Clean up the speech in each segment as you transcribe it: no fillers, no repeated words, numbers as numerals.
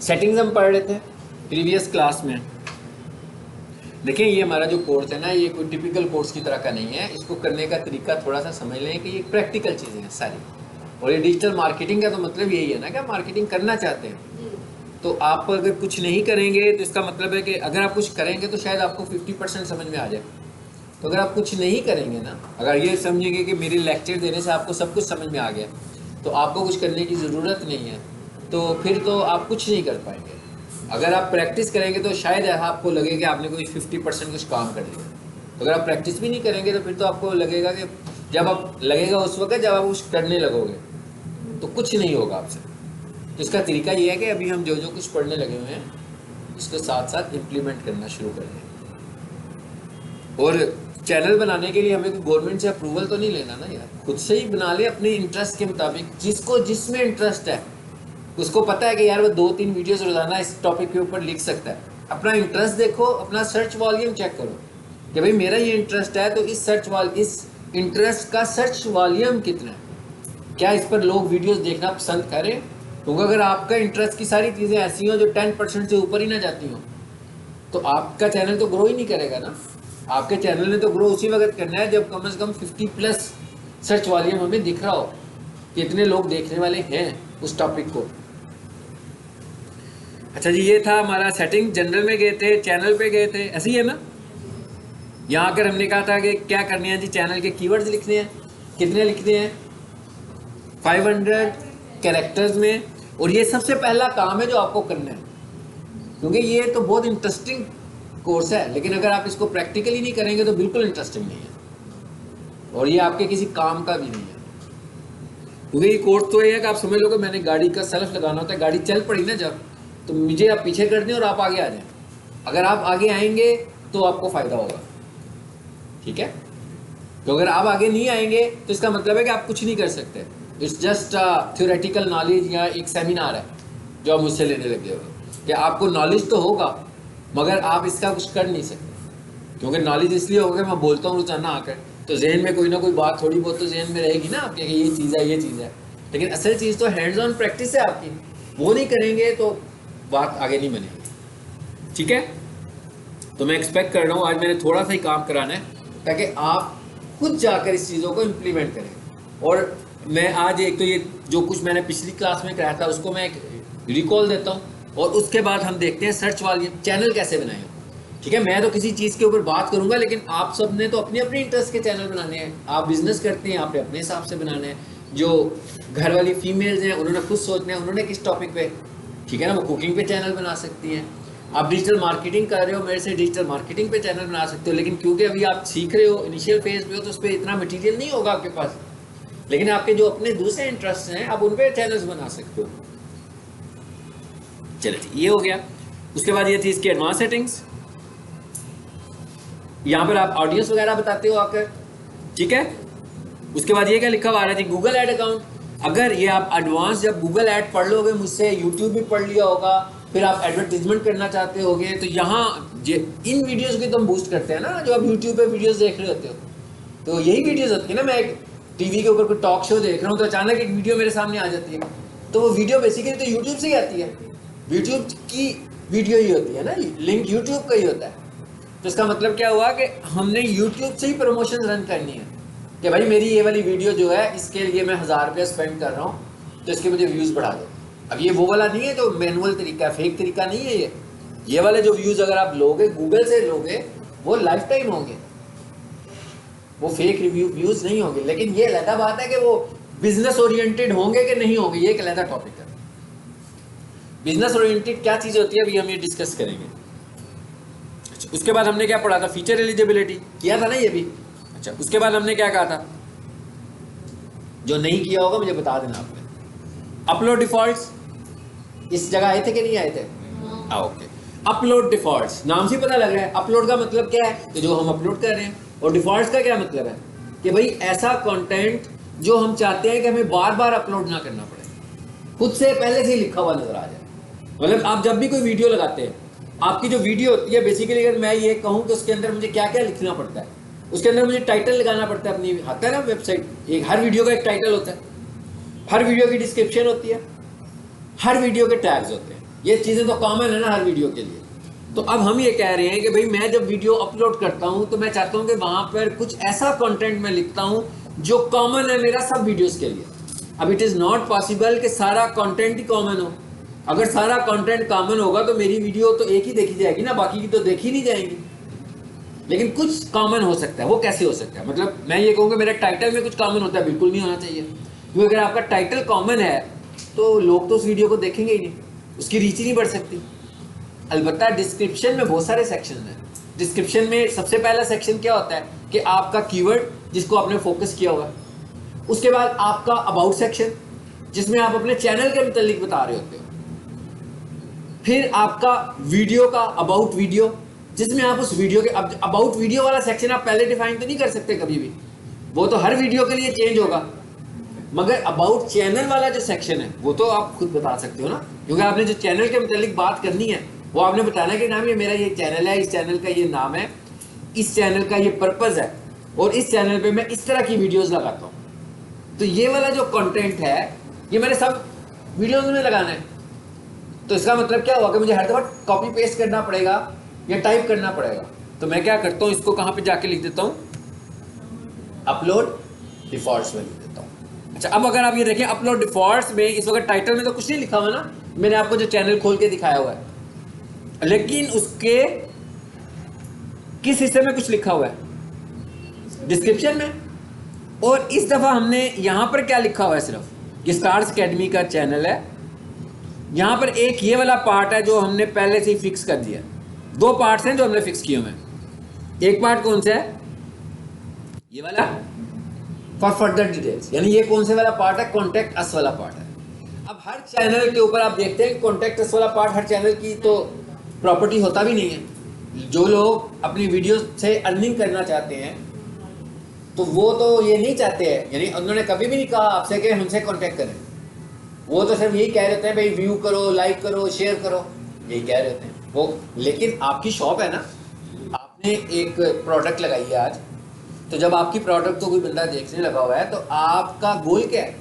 Settings हम पढ़ रहे थे प्रीवियस क्लास में। देखिए ये हमारा जो कोर्स है ना, ये कोई टिपिकल कोर्स की तरह का नहीं है। इसको करने का तरीका थोड़ा सा समझ लें कि ये प्रैक्टिकल चीज़ें हैं सारी। और ये डिजिटल मार्केटिंग का तो मतलब यही है ना कि आप मार्केटिंग करना चाहते हैं, तो आप अगर कुछ नहीं करेंगे तो इसका मतलब है कि अगर आप कुछ करेंगे तो शायद आपको 50% समझ में आ जाए। तो अगर आप कुछ नहीं करेंगे ना, अगर ये समझेंगे कि मेरे लेक्चर देने से आपको सब कुछ समझ में आ गया, तो आपको कुछ करने की ज़रूरत नहीं है, तो फिर तो आप कुछ नहीं कर पाएंगे। अगर आप प्रैक्टिस करेंगे तो शायद आपको लगे कि आपने कोई 50% कुछ काम कर लिया। तो अगर आप प्रैक्टिस भी नहीं करेंगे तो फिर तो आपको लगेगा कि जब आप लगेगा उस वक्त जब आप कुछ करने लगोगे तो कुछ नहीं होगा आपसे। तो इसका तरीका ये है कि अभी हम जो जो कुछ पढ़ने लगे हुए हैं इसको साथ साथ इम्प्लीमेंट करना शुरू कर दें। और चैनल बनाने के लिए हमें कोई गवर्नमेंट से अप्रूवल तो नहीं लेना ना यार, खुद से ही बना ले अपने इंटरेस्ट के मुताबिक। जिसको जिसमें इंटरेस्ट है उसको पता है कि यार वो 2-3 वीडियोस रोजाना इस टॉपिक के ऊपर लिख सकता है। अपना इंटरेस्ट देखो, अपना सर्च वॉल्यूम चेक करो कि भाई मेरा ये इंटरेस्ट है तो इस इंटरेस्ट का सर्च वॉल्यूम कितना है, क्या इस पर लोग वीडियोस देखना पसंद करें। क्योंकि अगर आपका इंटरेस्ट की सारी चीज़ें ऐसी हों जो 10% से ऊपर ही ना जाती हों तो आपका चैनल तो ग्रो ही नहीं करेगा ना। आपके चैनल ने तो ग्रो उसी वक्त करना है जब कम से कम 50+ सर्च वॉल्यूम हमें दिख रहा हो कि इतने लोग देखने वाले हैं उस टॉपिक को। अच्छा जी, ये था हमारा सेटिंग। जनरल में गए थे, चैनल पे गए थे, ऐसे ही है ना। यहाँ आकर हमने कहा था कि क्या करने हैं जी, चैनल के कीवर्ड्स लिखने हैं। कितने लिखने हैं? 500 कैरेक्टर्स में। और ये सबसे पहला काम है जो आपको करना है, क्योंकि ये तो बहुत इंटरेस्टिंग कोर्स है, लेकिन अगर आप इसको प्रैक्टिकली नहीं करेंगे तो बिल्कुल इंटरेस्टिंग नहीं है और ये आपके किसी काम का भी नहीं है। क्योंकि ये कोर्स तो ये है कि आप समझ लो कि मैंने गाड़ी का सेल्फ लगाना होता है, गाड़ी चल पड़ी ना जब, तो मुझे आप पीछे कर दें और आप आगे आ जाएं। अगर आप आगे आएंगे तो आपको फ़ायदा होगा, ठीक है। तो अगर आप आगे नहीं आएंगे तो इसका मतलब है कि आप कुछ नहीं कर सकते। इट्स जस्ट थ्योरेटिकल नॉलेज या एक सेमिनार है जो आप मुझसे लेने लगे हो कि आपको नॉलेज तो होगा मगर आप इसका कुछ कर नहीं सकते। क्योंकि नॉलेज इसलिए होगा मैं बोलता हूँ रोजाना आकर, तो जहन में कोई ना कोई बात थोड़ी बहुत तो जहन में रहेगी ना आपके कि ये चीज़ है ये चीज़ है, लेकिन असल चीज़ तो हैंड्स ऑन प्रैक्टिस है आपकी। वो नहीं करेंगे तो बात आगे नहीं बनेगी, ठीक है। तो मैं एक्सपेक्ट कर रहा हूँ आज मैंने थोड़ा सा ही काम कराना है ताकि आप खुद जाकर इस चीज़ों को इम्प्लीमेंट करें। और मैं आज एक तो ये जो कुछ मैंने पिछली क्लास में कराया था उसको मैं एक रिकॉल देता हूँ और उसके बाद हम देखते हैं सर्च वॉल्यूम चैनल कैसे बनाएं, ठीक है। मैं तो किसी चीज़ के ऊपर बात करूंगा, लेकिन आप सब ने तो अपने अपने इंटरेस्ट के चैनल बनाने हैं। आप बिजनेस करते हैं, आपने अपने हिसाब से बनाने हैं। जो घर वाली फीमेल्स हैं उन्होंने खुद सोचना है उन्होंने किस टॉपिक पे, ठीक है ना, वो कुकिंग पे चैनल बना सकती हैं। आप डिजिटल मार्केटिंग कर रहे हो, मेरे से डिजिटल मार्केटिंग पे चैनल बना सकते हो, लेकिन क्योंकि अभी आप सीख रहे हो, इनिशियल फेज पे हो, तो उस पर इतना मटीरियल नहीं होगा आपके पास। लेकिन आपके जो अपने दूसरे इंटरेस्ट हैं आप उन पर चैनल्स बना सकते हो। चलिए ये हो गया। उसके बाद ये थी इसकी एडवांस सेटिंग्स। यहाँ पर आप ऑडियंस वगैरह बताते हो आकर, ठीक है। उसके बाद ये क्या लिखा हुआ आ रहा है, गूगल ऐड अकाउंट। अगर ये आप एडवांस जब गूगल ऐड पढ़ लोगे मुझसे, यूट्यूब भी पढ़ लिया होगा, फिर आप एडवर्टीजमेंट करना चाहते होगे, तो यहाँ इन वीडियोस की तो हम बूस्ट करते हैं ना, जो आप यूट्यूब पे वीडियोस देख रहे होते हो, तो यही वीडियोस होती है ना। मैं एक टीवी के ऊपर कोई टॉक शो देख रहा हूँ तो अचानक एक वीडियो मेरे सामने आ जाती है, तो वो वीडियो बेसिकली तो यूट्यूब से ही आती है, यूट्यूब की वीडियो ही होती है ना, लिंक यूट्यूब का ही होता है। तो इसका मतलब क्या हुआ कि हमने यूट्यूब से ही प्रमोशन रन करनी है कि भाई मेरी ये वाली वीडियो जो है इसके लिए मैं 1000 रुपया स्पेंड कर रहा हूँ तो इसके मुझे व्यूज़ बढ़ा दो। अब ये वो वाला नहीं है जो मैनुअल तरीका है, फेक तरीका नहीं है ये वाले जो व्यूज़ अगर आप लोगे गूगल से लोगे वो लाइफ टाइम होंगे, वो फेक व्यूज़ नहीं होंगे। लेकिन ये अलग बात है कि वो बिजनेस ओरिएंटेड होंगे कि नहीं होंगे, ये एक अलग टॉपिक है। बिजनेस ओरिएंटेड क्या चीज़ होती है अभी हम ये डिस्कस करेंगे। उसके बाद हमने क्या पढ़ा था, फीचर एलिजिबिलिटी किया था ना ये भी। अच्छा, उसके बाद हमने क्या कहा था, जो नहीं किया होगा मुझे बता देना आपने। अपलोड डिफॉल्ट्स, इस जगह आए थे कि नहीं आए थे? ओके। अपलोड डिफॉल्ट्स नाम से पता लग रहा है, अपलोड का मतलब क्या है कि जो हम अपलोड कर रहे हैं, और डिफॉल्ट्स का क्या मतलब है कि भाई ऐसा कंटेंट जो हम चाहते हैं कि हमें बार बार अपलोड ना करना पड़े, खुद से पहले से ही लिखा हुआ नजर आ जाए। मतलब आप जब भी कोई वीडियो लगाते हैं, आपकी जो वीडियो होती है बेसिकली, अगर मैं ये कहूँ कि उसके अंदर मुझे क्या क्या लिखना पड़ता है, उसके अंदर मुझे टाइटल लगाना पड़ता है अपनी, आता है ना वेबसाइट, एक हर वीडियो का एक टाइटल होता है, हर वीडियो की डिस्क्रिप्शन होती है, हर वीडियो के टैग्स होते हैं, ये चीज़ें तो कॉमन है ना हर वीडियो के लिए। तो अब हम ये कह रहे हैं कि भाई मैं जब वीडियो अपलोड करता हूँ तो मैं चाहता हूँ कि वहाँ पर कुछ ऐसा कंटेंट मैं लिखता हूँ जो कॉमन है मेरा सब वीडियोस के लिए। अब इट इज़ नॉट पॉसिबल कि सारा कंटेंट ही कॉमन हो। अगर सारा कंटेंट कॉमन होगा तो मेरी वीडियो तो एक ही देखी जाएगी ना, बाकी की तो देखी नहीं जाएंगी। लेकिन कुछ कॉमन हो सकता है। वो कैसे हो सकता है? मतलब मैं ये कहूँगा मेरे टाइटल में कुछ कॉमन होता है, बिल्कुल नहीं होना चाहिए। क्योंकि अगर आपका टाइटल कॉमन है तो लोग तो उस वीडियो को देखेंगे ही नहीं, उसकी रीच ही नहीं बढ़ सकती। अलबत्ता डिस्क्रिप्शन में बहुत सारे सेक्शन हैं। डिस्क्रिप्शन में सबसे पहला सेक्शन क्या होता है कि आपका कीवर्ड जिसको आपने फोकस किया हुआ, उसके बाद आपका अबाउट सेक्शन जिसमें आप अपने चैनल के मुतालिक बता रहे होते हो, फिर आपका वीडियो का अबाउट वीडियो जिसमें आप उस वीडियो के अबाउट वीडियो वाला सेक्शन आप पहले डिफाइन तो नहीं कर सकते कभी भी, वो तो हर वीडियो के लिए चेंज होगा। मगर अबाउट चैनल वाला जो सेक्शन है वो तो आप खुद बता सकते हो ना, क्योंकि आपने जो चैनल के मुतालिक बात करनी है वो आपने बताना कि नाम ये मेरा ये चैनल है, इस चैनल का ये नाम है, इस चैनल का ये पर्पस है और इस चैनल पे मैं इस तरह की वीडियोस लगाता हूँ। तो ये वाला जो कंटेंट है ये मैंने सब वीडियोस में लगाना है। तो इसका मतलब क्या हुआ कि मुझे हर दफा कॉपी पेस्ट करना पड़ेगा या टाइप करना पड़ेगा। तो मैं क्या करता हूँ, इसको कहाँ पे जाके लिख देता हूँ, अपलोड डिफॉल्ट्स में लिख देता हूँ। अच्छा, अब अगर आप ये देखें अपलोड डिफॉल्ट्स में इस वक्त टाइटल में तो कुछ नहीं लिखा हुआ ना, मैंने आपको जो चैनल खोल के दिखाया हुआ है, लेकिन उसके किस हिस्से में कुछ लिखा हुआ है, डिस्क्रिप्शन में। और इस दफा हमने यहां पर क्या लिखा हुआ है, सिर्फ ये स्टार्स अकेडमी का चैनल है। यहां पर एक ये वाला पार्ट है जो हमने पहले से ही फिक्स कर दिया। दो पार्ट्स हैं जो हमने फिक्स किए हुए हैं। एक पार्ट कौन सा है, ये वाला फॉर फर्दर डिटेल्स, यानी ये कौन से वाला पार्ट है, कॉन्टेक्ट अस वाला पार्ट है। अब हर चैनल के ऊपर आप देखते हैं कॉन्टेक्ट अस वाला पार्ट हर चैनल की तो प्रॉपर्टी होता भी नहीं है। जो लोग अपनी वीडियो से अर्निंग करना चाहते हैं तो वो तो ये नहीं चाहते हैं, यानी उन्होंने कभी भी नहीं कहा आपसे कि हमसे कांटेक्ट करें। वो तो सिर्फ यही कह रहे हैं भाई व्यू करो, लाइक करो, शेयर करो, यही कह रहे हैं वो। लेकिन आपकी शॉप है ना, आपने एक प्रोडक्ट लगाई है आज, तो जब आपकी प्रोडक्ट को कोई बंदा देखने लगा हुआ है तो आपका गोल क्या है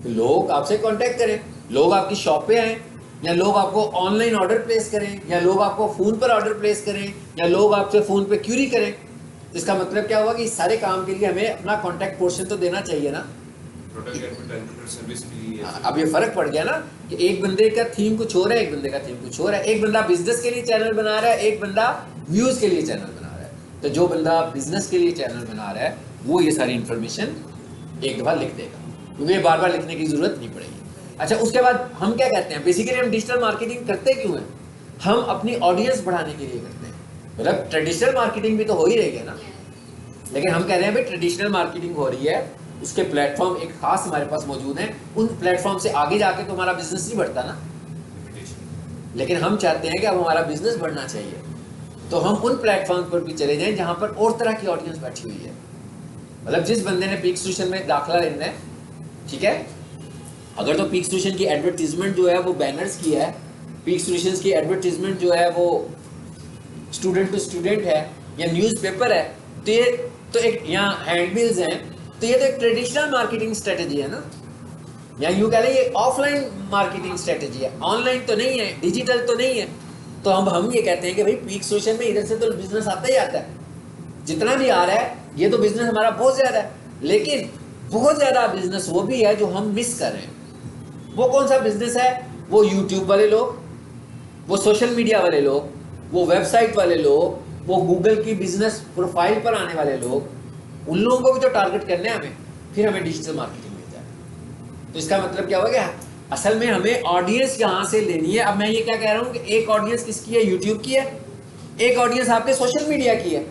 कि लोग आपसे कांटेक्ट करें, लोग आपकी शॉप पे आएँ, या लोग आपको ऑनलाइन ऑर्डर प्लेस करें, या लोग आपको फ़ोन पर ऑर्डर प्लेस करें, या लोग आपसे फ़ोन पे क्यूरी करें। इसका मतलब क्या हुआ कि इस सारे काम के लिए हमें अपना कॉन्टैक्ट पोर्शन तो देना चाहिए ना। सर्विस के लिए अब ये फ़र्क पड़ गया ना कि एक बंदे का थीम कुछ हो रहा है, एक बंदे का थीम कुछ हो रहा है। एक बंदा बिजनेस के लिए चैनल बना रहा है, एक बंदा व्यूज़ के लिए चैनल बना रहा है। तो जो बंदा बिजनेस के लिए चैनल बना रहा है वो ये सारी इन्फॉर्मेशन एक दफ़ा लिख देगा, क्योंकि बार बार लिखने की ज़रूरत नहीं पड़ेगी। अच्छा, उसके बाद हम क्या कहते हैं, बेसिकली हम डिजिटल मार्केटिंग करते क्यों हैं, हम अपनी ऑडियंस बढ़ाने के लिए करते हैं। मतलब ट्रेडिशनल मार्केटिंग भी तो हो ही रही है ना, लेकिन हम कह रहे हैं भाई ट्रेडिशनल मार्केटिंग हो रही है, उसके प्लेटफॉर्म एक खास हमारे पास मौजूद हैं, उन प्लेटफॉर्म से आगे जाके तो हमारा बिजनेस नहीं बढ़ता ना। लेकिन हम चाहते हैं कि अब हमारा बिजनेस बढ़ना चाहिए, तो हम उन प्लेटफॉर्म पर भी चले जाएं जहां पर और तरह की ऑडियंस बैठी हुई है। मतलब जिस बंदे ने पीक सॉल्यूशन में दाखिला लेना है, ठीक है, अगर तो पीक सॉल्यूशन की एडवर्टीजमेंट जो है वो बैनर्स की है, पीक सॉल्यूशंस की एडवर्टीजमेंट जो है वो स्टूडेंट टू स्टूडेंट है या न्यूज़पेपर है, तो ये तो एक यहाँ हैंडबिल्स हैं, तो ये तो एक ट्रेडिशनल मार्केटिंग स्ट्रेटजी है ना, या यूँ कह लें ये ऑफलाइन मार्केटिंग स्ट्रेटजी है, ऑनलाइन तो नहीं है, डिजिटल तो नहीं है। तो हम ये कहते हैं कि भाई पीक सॉल्यूशन में इधर से तो बिजनेस आता ही आता है, जितना भी आ रहा है ये तो बिजनेस हमारा बहुत ज़्यादा है, लेकिन बहुत ज़्यादा बिजनेस वो भी है जो हम मिस कर रहे हैं। वो कौन सा बिजनेस है, वो यूट्यूब वाले लोग, वो सोशल मीडिया वाले लोग, वो वेबसाइट वाले लोग, वो गूगल की बिजनेस प्रोफाइल पर आने वाले लोग, उन लोगों को भी तो टारगेट करने हैं हमें, फिर हमें डिजिटल मार्केटिंग मिल जाए। तो इसका मतलब क्या होगा, असल में हमें ऑडियंस यहाँ से लेनी है। अब मैं ये क्या कह रहा हूँ कि एक ऑडियंस किसकी है, यूट्यूब की है, एक ऑडियंस आपके सोशल मीडिया की है,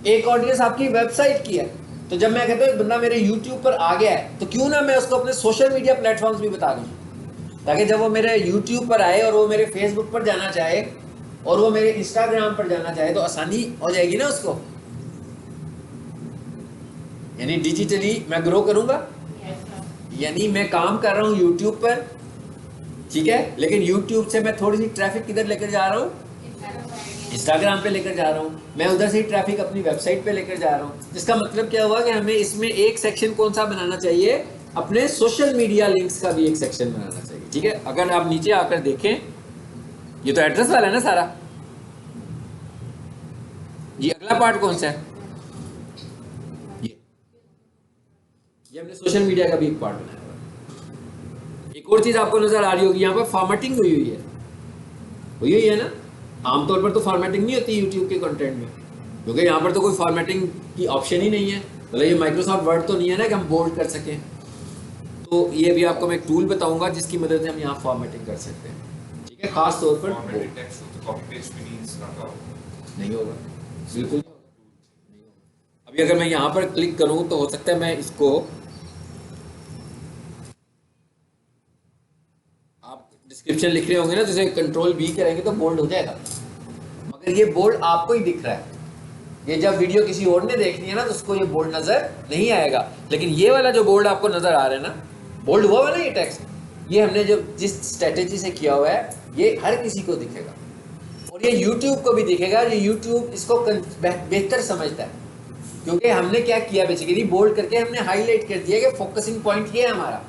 एक ऑडियंस आपकी वेबसाइट की है। तो जब मैं कहता हूँ एक बंदा मेरे यूट्यूब पर आ गया है तो क्यों ना मैं उसको अपने सोशल मीडिया प्लेटफॉर्म्स भी बता दूँ, ताकि जब वो मेरे यूट्यूब पर आए और वो मेरे फेसबुक पर जाना चाहे और वो मेरे इंस्टाग्राम पर जाना चाहे तो आसानी हो जाएगी ना उसको। यानी डिजिटली मैं ग्रो करूंगा, यानी मैं काम कर रहा हूँ यूट्यूब पर, ठीक है, लेकिन यूट्यूब से मैं थोड़ी सी ट्रैफिक किधर लेकर जा रहा हूँ, इंस्टाग्राम पे लेकर जा रहा हूँ, मैं उधर से ही ट्रैफिक अपनी वेबसाइट पे लेकर जा रहा हूँ। इसका मतलब क्या हुआ कि हमें इसमें एक सेक्शन कौन सा बनाना चाहिए, अपने सोशल मीडिया लिंक्स का भी एक सेक्शन बनाना चाहिए। ठीक है, अगर आप नीचे आकर देखें ये तो एड्रेस वाला है ना सारा। ये अगला पार्ट कौन सा है? ये हमने सोशल मीडिया का भी एक पार्ट बनाया हुआ है। एक और चीज आपको नजर आ रही होगी, यहाँ पर फॉर्मेटिंग हुई हुई है ना। आमतौर पर तो फॉर्मेटिंग नहीं होती यूट्यूब के कंटेंट में, क्योंकि यहाँ पर तो कोई फॉर्मेटिंग की ऑप्शन ही नहीं है। मतलब ये माइक्रोसॉफ्ट वर्ड तो नहीं है ना कि हम बोल्ड कर सकें। तो ये भी आपको मैं एक टूल बताऊंगा जिसकी मदद से हम यहाँ फॉर्मेटिंग कर सकते हैं, ठीक है। खास तौर पर फॉर्मेटेड टेक्स्ट हो तो कॉपी पेस्ट भी नहीं होगा, बिल्कुल नहीं होगा। अभी अगर मैं यहाँ पर क्लिक करूँ तो हो सकता है मैं इसको, आप डिस्क्रिप्शन लिख रहे होंगे ना, जैसे कंट्रोल V करेंगे तो बोल्ड हो जाएगा, मगर ये बोल्ड आपको ही दिख रहा है। ये जब वीडियो किसी और ने देखनी है ना तो उसको ये बोल्ड नजर नहीं आएगा, लेकिन ये वाला जो बोल्ड आपको नजर आ रहा है ना, बोल्ड हुआ हुआ ना ये टेक्स्ट, ये हमने जो जिस स्ट्रेटेजी से किया हुआ है ये हर किसी को दिखेगा और ये YouTube को भी दिखेगा। ये YouTube इसको बेहतर समझता है, क्योंकि हमने क्या किया बेसिकली, बोल्ड करके हमने हाईलाइट कर दिया कि फोकसिंग पॉइंट ये है हमारा,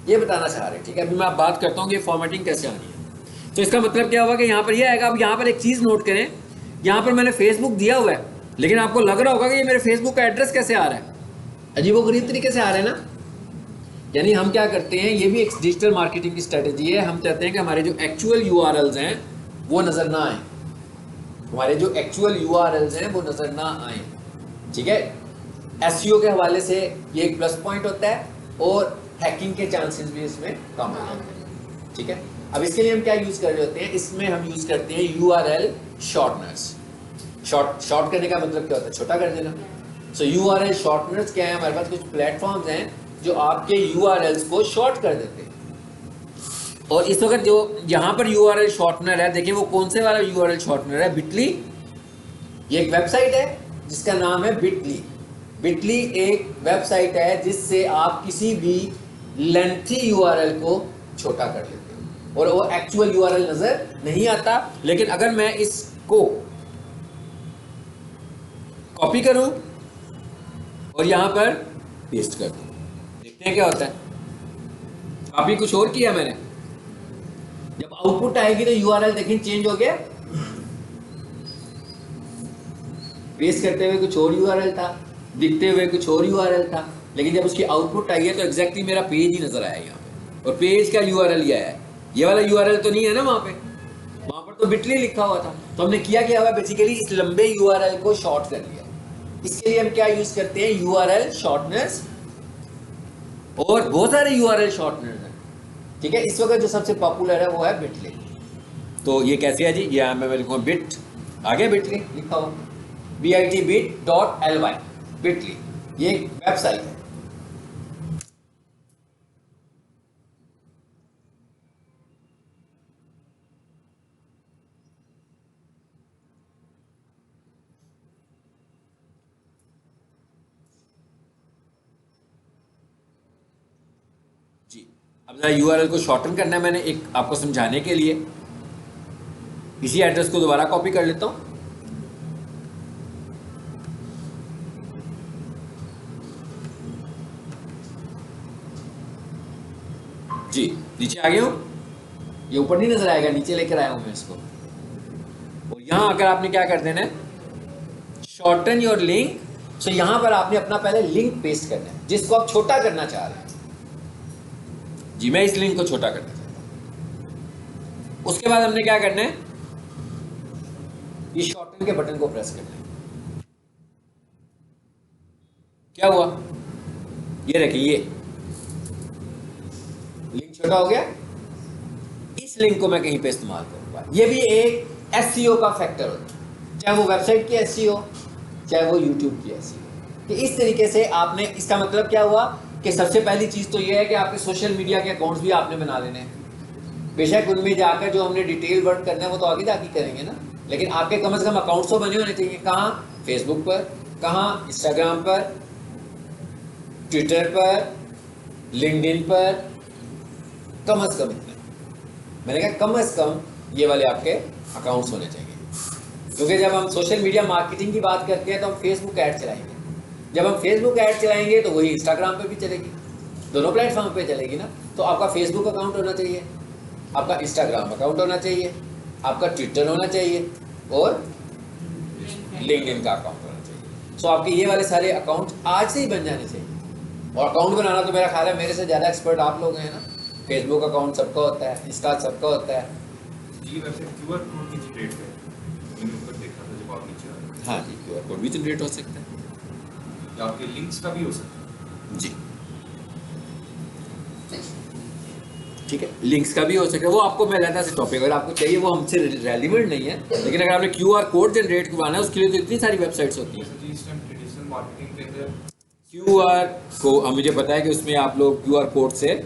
ये बताना चाह रहे हैं, ठीक है। अभी मैं आप बात करता हूँ कि फॉर्मेटिंग कैसे आनी है। तो इसका मतलब क्या हुआ कि यहाँ पर ये आएगा। अब यहाँ पर एक चीज़ नोट करें, यहाँ पर मैंने फेसबुक दिया हुआ है, लेकिन आपको लग रहा होगा कि ये मेरे फेसबुक का एड्रेस कैसे आ रहा है, अजीबोगरीब तरीके से आ रहा है ना। यानी हम क्या करते हैं, ये भी एक डिजिटल मार्केटिंग की स्ट्रेटेजी है। हम चाहते हैं कि हमारे जो एक्चुअल URLs हैं वो नज़र ना आए, हमारे जो एक्चुअल URLs हैं वो नज़र ना आए, ठीक है। SEO के हवाले से ये एक प्लस पॉइंट होता है और हैकिंग के चांसेस भी इसमें कम हो जाते हैं, ठीक है। अब इसके लिए हम क्या यूज़ कर रहे होते हैं, इसमें हम यूज़ करते हैं URL शॉर्टनर्स। शॉर्ट करने का मतलब क्या होता है, छोटा कर देना। सो URL शॉर्टनर्स क्या है, हमारे पास कुछ प्लेटफॉर्म्स हैं जो आपके URLs को शॉर्ट कर देते हैं। और इस वक्त जो यहाँ पर URL शॉर्टनर है, देखिए वो कौन से वाला URL शॉर्टनर है, बिटली। ये एक वेबसाइट है जिसका नाम है बिटली। बिटली एक वेबसाइट है जिससे आप किसी भी लेंथी URL को छोटा कर लेते हो और वो एक्चुअल URL नजर नहीं आता। लेकिन अगर मैं इसको कॉपी करूं और यहां पर पेस्ट कर दूं, देखते हैं क्या होता है। कॉपी कुछ और किया मैंने, जब आउटपुट आएगी तो URL देखें चेंज हो गया, पेस्ट करते हुए कुछ और URL था, दिखते हुए कुछ और URL था, लेकिन जब उसकी आउटपुट आई है तो एग्जैक्टली मेरा पेज ही नजर आया यहाँ पे। और पेज का URL ये आया है, ये वाला URL तो नहीं है ना वहाँ पर तो बिटली लिखा हुआ था। तो हमने क्या हुआ बेसिकली, इस लंबे URL को शॉर्ट कर लिया। इसके लिए हम क्या यूज करते हैं, URL शॉर्टनर्स, और बहुत सारे URL शॉर्टनर्स हैं, ठीक है। इस वक्त जो सबसे पॉपुलर है वो है बिटली। तो ये कैसे है जी, ये मैं लिखूँ बिट, आगे बिटली लिखा हुआ, bit.ly, बिटली, ये एक वेबसाइट है। जी, अब जरा URL को शॉर्टन करना है मैंने, एक आपको समझाने के लिए इसी एड्रेस को दोबारा कॉपी कर लेता हूं। जी, नीचे आ गया हूं, ये ऊपर नहीं नजर आएगा, नीचे लेकर आया हूं मैं इसको। और यहां आकर आपने क्या कर देना है, शॉर्टन योर लिंक। सो यहां पर आपने अपना पहले लिंक पेस्ट करना है जिसको आप छोटा करना चाह रहे हैं। जी, मैं इस लिंक को छोटा करना चाहता हूं। उसके बाद हमने क्या करना है, इस शॉर्टन के बटन को प्रेस करना है। क्या हुआ, ये रखिए, ये लिंक छोटा हो गया। इस लिंक को मैं कहीं पे इस्तेमाल करूंगा, ये भी एक SEO का फैक्टर होता है, चाहे वो वेबसाइट की SEO, चाहे वो YouTube की SEO। कि इस तरीके से आपने, इसका मतलब क्या हुआ कि सबसे पहली चीज़ तो ये है कि आपके सोशल मीडिया के अकाउंट्स भी आपने बना लेने हैं। बेशक उनमें जाकर जो हमने डिटेल वर्क करना है वो तो आगे जाके करेंगे ना, लेकिन आपके कम से कम अकाउंट्स तो बने होने चाहिए। कहाँ, फेसबुक पर, कहाँ, इंस्टाग्राम पर, ट्विटर पर, लिंक्डइन पर, कम से कम इतने, मैंने कहा कम से कम ये वाले आपके अकाउंट्स होने चाहिए। क्योंकि जब हम सोशल मीडिया मार्केटिंग की बात करते हैं तो हम फेसबुक ऐड चलाएंगे, जब हम फेसबुक ऐड चलाएंगे तो वही इंस्टाग्राम पे भी चलेगी, दोनों प्लेटफॉर्म पे चलेगी ना। तो आपका फेसबुक अकाउंट होना चाहिए, आपका इंस्टाग्राम अकाउंट होना चाहिए, आपका ट्विटर होना चाहिए और लिंक्डइन का अकाउंट होना चाहिए। सो आपके ये वाले सारे अकाउंट आज से ही बन जाने चाहिए। और अकाउंट बनाना तो मेरा ख्याल है मेरे से ज़्यादा एक्सपर्ट आप लोग हैं ना। फेसबुक अकाउंट सबका होता है, इंस्टा सबका होता है। जी वैसे QR कोड की जनरेट है, मैंने ऊपर देखा था जब आप नीचे आ रहे हाँ जी, QR कोड भी जनरेट हो सकता है थे, या आपके लिंक्स का भी हो सकता है। जी, ठीक है, लिंक्स का भी हो सकता है। वो आपको मैं लेता से टॉपिक अगर आपको चाहिए, वो हमसे रेलिवेंट नहीं है, लेकिन अगर आपने QR कोड जनरेट करवाना है उसके लिए तो इतनी सारी वेबसाइट्स होती हैं। जैसे जी इस टाइम ट्रेडिशनल मार्केटिंग के अंदर QR को मुझे पता है कि उसमें आप लोग QR कोड से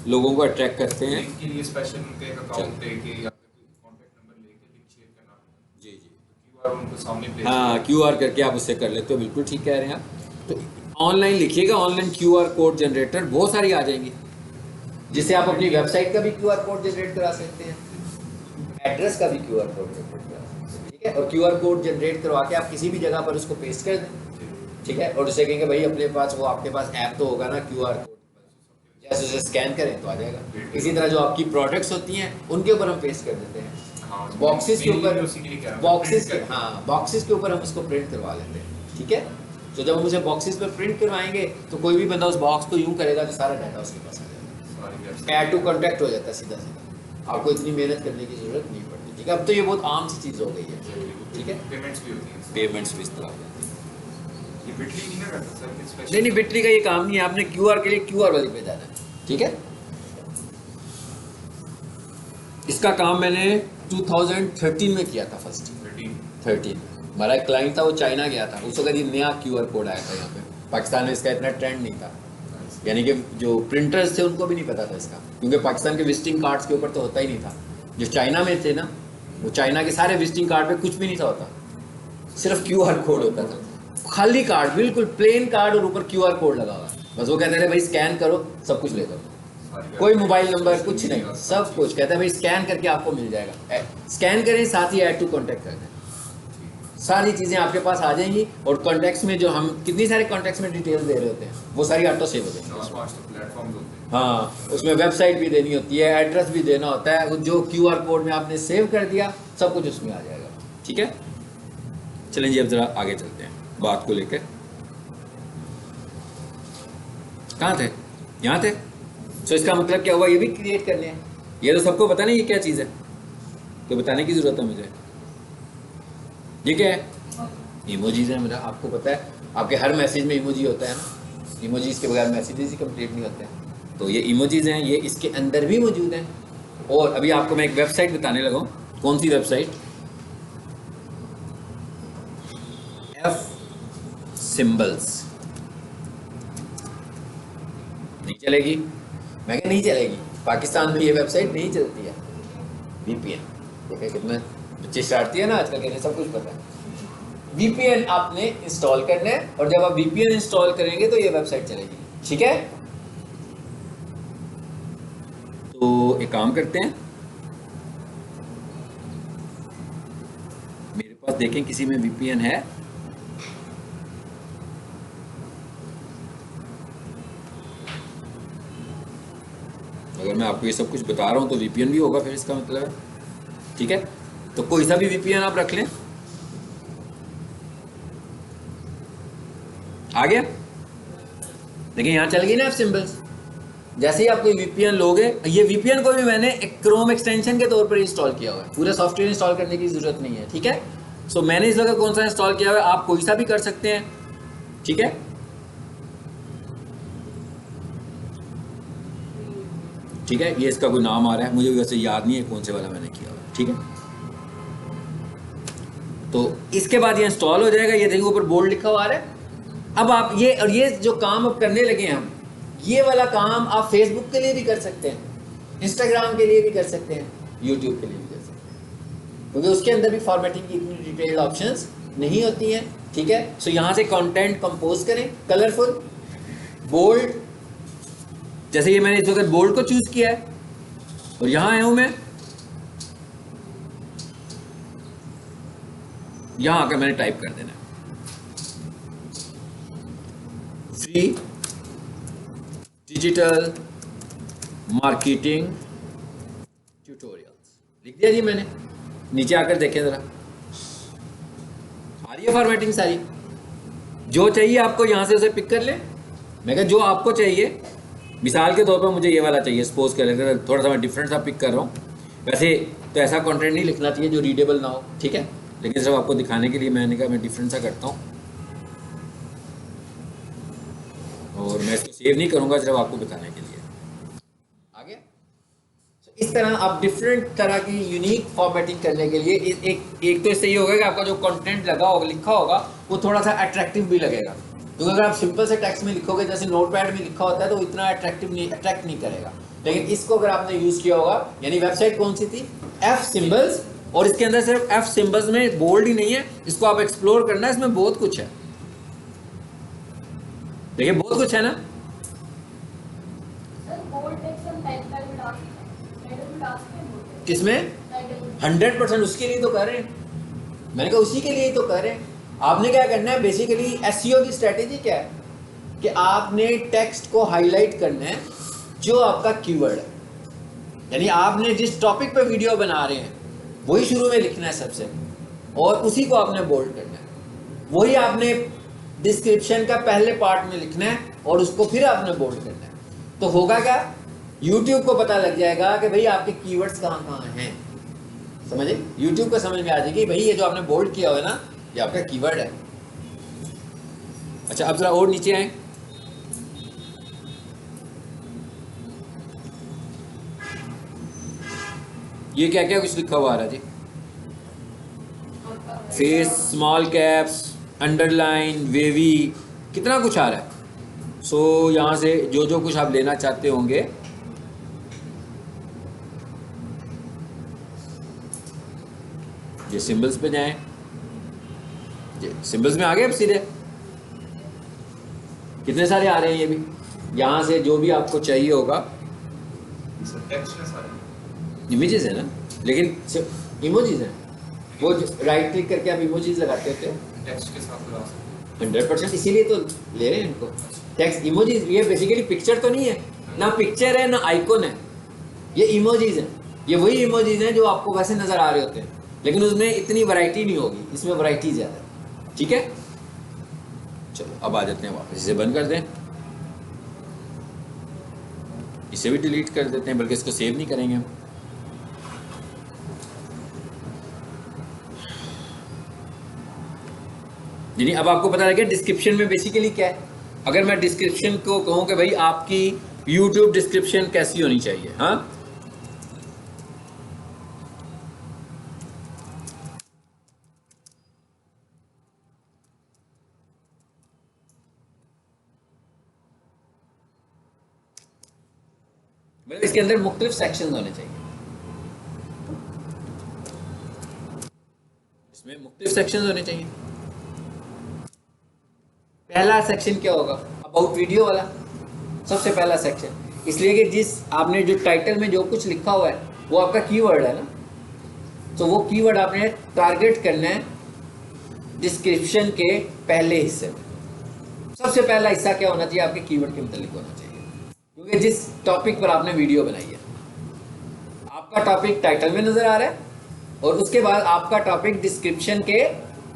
लोगों को अट्रैक्ट करते हैं। लिंक के लिए स्पेशल उनका एक अकाउंट लेके या फिर कॉन्टैक्ट नंबर लेके लिंक शेयर करना पड़ता जी जी, है। QR उनको सामने प्लेस हाँ, QR करके आप उससे कर लेते हो, बिल्कुल ठीक कह रहे हैं आप। तो ऑनलाइन लिखिएगा, ऑनलाइन QR कोड जनरेटर बहुत सारी आ जाएंगी, जिससे आप अपनी वेबसाइट का भी QR कोड जनरेट करा सकते हैं, एड्रेस का भी QR कोड जनरेट करा सकते हैं, ठीक है। और QR कोड जनरेट करवा के आप किसी भी जगह पर उसको पेस्ट कर दें, ठीक है। और उससे कहेंगे भाई अपने पास वो आपके पास ऐप तो होगा ना QR कोड, जैसे उसे स्कैन करें तो आ जाएगा। इसी तरह जो आपकी प्रोडक्ट्स होती हैं उनके ऊपर हम पेस्ट कर देते हैं, हाँ, बॉक्सेस के ऊपर, बॉक्सेस के, print करके। हाँ, बॉक्सेस के ऊपर हम उसको प्रिंट करवा लेते हैं, ठीक है। तो जब हम उसे बॉक्सेस पर प्रिंट करवाएंगे तो कोई भी बंदा उस बॉक्स को यूं करेगा तो सारा डाटा उसके पास आ जाएगा, सारी वेबसाइट ऐड टू कॉन्टैक्ट हो जाता है सीधा सीधा, आपको इतनी मेहनत करने की जरूरत नहीं पड़ती, ठीक है। अब तो ये बहुत आम सी चीज़ हो गई है, ठीक है। पेमेंट्स भी होती हैं। पेमेंट्स भी इस तरह होती है। ये बिटली नहीं ना करता सर कि स्पेशल नहीं नहीं, बिटली का ये काम नहीं है, आपने QR के लिए QR वाली पे जाना है, ठीक है। इसका काम मैंने 2013 में किया था, फर्स्ट 13 हमारा एक क्लाइंट था, वो चाइना गया था, उस वक्त ये नया QR कोड आया था यहाँ पे, पाकिस्तान में इसका इतना ट्रेंड नहीं था, यानी कि जो प्रिंटर्स थे उनको भी नहीं पता था इसका, क्योंकि पाकिस्तान के विजिटिंग कार्ड्स के ऊपर तो होता ही नहीं था। जो चाइना में थे ना, वो चाइना के सारे विजिटिंग कार्ड पे कुछ भी नहीं था होता, सिर्फ QR कोड होता था, खाली कार्ड, बिल्कुल प्लेन कार्ड और ऊपर QR कोड लगा हुआ है। बस वो कहते थे भाई स्कैन करो सब कुछ ले लो, कोई मोबाइल नंबर कुछ नहीं, सब कुछ कहता है भाई स्कैन करके आपको मिल जाएगा, स्कैन करें साथ ही ऐड टू कॉन्टैक्ट कर दें, सारी चीज़ें आपके पास आ जाएंगी। और कॉन्टैक्ट्स में जो हम कितनी सारे कॉन्टैक्ट्स में डिटेल दे रहे होते हैं वो सारी ऑटो सेव हो जाएंगी। 4-5 तो प्लेटफॉर्म्स होते हैं। हाँ, उसमें वेबसाइट भी देनी होती है, एड्रेस भी देना होता है, वो जो QR कोड में आपने सेव कर दिया सब कुछ उसमें आ जाएगा, ठीक है। चलें जी, अब ज़रा आगे चलते हैं बात को लेकर। कहाँ थे? यहाँ थे। तो इसका मतलब क्या हुआ, ये भी क्रिएट करने हैं, ये तो सबको पता नहीं ये क्या चीज़ है, तो बताने की ज़रूरत है मुझे। ये क्या है? इमोजीज है मेरा, आपको पता है आपके हर मैसेज में इमोजी होता है ना, इमोजीज के बगैर मैसेजेस ही कंप्लीट नहीं होते हैं। तो ये इमोजीज हैं, ये इसके अंदर भी मौजूद हैं। और अभी आपको मैं एक वेबसाइट बताने लगा हूँ, कौन सी वेबसाइट? F symbols. नहीं चलेगी, मैं क्या नहीं चलेगी, पाकिस्तान में ये वेबसाइट नहीं चलती है। VPN देखिए कितने बच्चे शरारती है ना आजकल, कहने सब कुछ पता है। VPN आपने इंस्टॉल करना है, और जब आप VPN इंस्टॉल करेंगे तो ये वेबसाइट चलेगी, ठीक है। तो एक काम करते हैं, मेरे पास देखें किसी में VPN है, अगर मैं आपको ये सब कुछ बता रहा हूँ तो VPN भी होगा फिर, इसका मतलब है, ठीक है। तो कोई सा भी VPN आप रख लें, आ गया। देखिए यहाँ चल गई ना F सिंबल्स। जैसे ही आप कोई VPN लोगे, ये VPN को भी मैंने एक क्रोम एक्सटेंशन के तौर पर इंस्टॉल किया हुआ है, पूरा सॉफ्टवेयर इंस्टॉल करने की जरूरत नहीं है, ठीक है। सो मैंने इस जगह कौन सा इंस्टॉल किया हुआ है, आप कोई सा भी कर सकते हैं, ठीक है। ठीक है, ये इसका कोई नाम आ रहा है, मुझे वैसे याद नहीं है कौन से वाला मैंने किया हुआ है, ठीक है। तो इसके बाद ये इंस्टॉल हो जाएगा, ये देखिए ऊपर बोर्ड लिखा हुआ आ रहा है। अब आप ये, और ये जो काम अब करने लगे हैं हम, ये वाला काम आप फेसबुक के लिए भी कर सकते हैं, इंस्टाग्राम के लिए भी कर सकते हैं, यूट्यूब के लिए भी कर सकते हैं, क्योंकि उसके अंदर भी फॉर्मेटिंग की इतनी डिटेल्ड ऑप्शंस नहीं होती हैं, ठीक है। सो यहाँ से कंटेंट कंपोज करें, कलरफुल, बोल्ड, जैसे ये मैंने इस वक्त बोल्ड को चूज किया है, और यहाँ आया हूँ मैं, यहाँ आकर मैंने टाइप कर देना फ्री डिजिटल मार्केटिंग ट्यूटोरियल्स लिख दिया जी मैंने। नीचे आकर देखें ज़रा, आ रही है फॉर्मेटिंग सारी। जो चाहिए आपको यहाँ से उसे पिक कर ले। मैं कहा जो आपको चाहिए, मिसाल के तौर पर मुझे ये वाला चाहिए, सपोज कर लेते हैं, थोड़ा सा मैं डिफरेंट सा पिक कर रहा हूँ। वैसे तो ऐसा कंटेंट नहीं लिखना चाहिए जो रीडेबल ना हो, ठीक है, लेकिन सिर्फ आपको दिखाने के लिए मैंने कहा मैं डिफरेंट सा करता हूँ। और मैं इसको सेव नहीं करूँगा, सिर्फ आपको बताने के लिए। आगे इस तरह आप डिफरेंट तरह की यूनिक फॉर्मेटिंग करने के लिए एक तो इससे ये होगा कि आपका जो कंटेंट लगा होगा, लिखा होगा, वो थोड़ा सा अट्रैक्टिव भी लगेगा। क्योंकि अगर आप सिंपल से टेक्स्ट में लिखोगे, जैसे नोटपैड में लिखा होता है, तो इतना अट्रैक्ट नहीं करेगा। लेकिन इसको अगर आपने यूज़ किया होगा, यानी वेबसाइट कौन सी थी, एफ सिंबल्स, और इसके अंदर सिर्फ एफ सिंबल्स में बोल्ड ही नहीं है, इसको आप एक्सप्लोर करना है, इसमें बहुत कुछ है। देखिए बहुत कुछ है ना। किसमें 100% उसके लिए तो कर रहे हैं। मैंने कहा उसी के लिए ही तो कर रहे हैं। आपने क्या करना है, बेसिकली एसईओ की स्ट्रेटेजी क्या है कि आपने टेक्स्ट को हाईलाइट करना है जो आपका कीवर्ड है, यानी आपने जिस टॉपिक पे वीडियो बना रहे हैं वही शुरू में लिखना है सबसे, और उसी को आपने बोल्ड करना है। वही आपने डिस्क्रिप्शन का पहले पार्ट में लिखना है और उसको फिर आपने बोल्ड करना है। तो होगा क्या, YouTube को पता लग जाएगा कि भाई आपके कीवर्ड्स कहाँ कहाँ हैं। समझे, YouTube को समझ में आ जाएगी भाई ये जो आपने बोल्ड किया हुआ है ना, ये आपका कीवर्ड है। अच्छा अब जरा और नीचे आए। ये क्या क्या कुछ लिखा हुआ आ रहा है जी, face, small caps, underline, wavy, कितना कुछ आ रहा है। सो यहाँ से जो जो कुछ आप लेना चाहते होंगे, ये सिंबल्स पे जाएं, ये सिंबल्स में आ गए। अब सीधे कितने सारे आ रहे हैं, ये भी यहाँ से जो भी आपको चाहिए होगा। टेक्स्ट है सारे, इमेजेस है ना, लेकिन इमोजीज हैं, वो राइट क्लिक करके आप इमोजीज लगाते होते हैं टेक्स्ट के साथ लगा सकते 100%, इसीलिए तो ले रहे हैं इनको। टेक्स्ट इमोजीज, ये बेसिकली पिक्चर तो नहीं है ना, पिक्चर है ना आइकॉन है, ये इमोजीज हैं। ये वही इमोजीज हैं जो आपको वैसे नज़र आ रहे होते हैं, लेकिन उसमें इतनी वैरायटी नहीं होगी, इसमें वैरायटी ज़्यादा है। ठीक है, चलो अब आ जाते हैं वापस, इसे बंद कर दें, इसे भी डिलीट कर देते हैं, बल्कि इसको सेव नहीं करेंगे हम। यानी अब आपको पता लगे डिस्क्रिप्शन में बेसिकली क्या है। अगर मैं डिस्क्रिप्शन को कहूँ कि भाई आपकी YouTube डिस्क्रिप्शन कैसी होनी चाहिए, हाँ, मतलब इसके अंदर मुख्तलिफ सेक्शन होने चाहिए, इसमें मुख्तलिफ सेक्शन होने चाहिए। पहला सेक्शन क्या होगा, अबाउट वीडियो वाला, सबसे पहला सेक्शन, इसलिए कि जिस आपने जो टाइटल में जो कुछ लिखा हुआ है वो आपका कीवर्ड है ना, तो वो कीवर्ड आपने टारगेट करना है डिस्क्रिप्शन के पहले हिस्से में। सबसे पहला हिस्सा क्या होना चाहिए, आपके कीवर्ड के मुतालिक होना चाहिए, क्योंकि जिस टॉपिक पर आपने वीडियो बनाई है, आपका टॉपिक टाइटल में नजर आ रहा है, और उसके बाद आपका टॉपिक डिस्क्रिप्शन के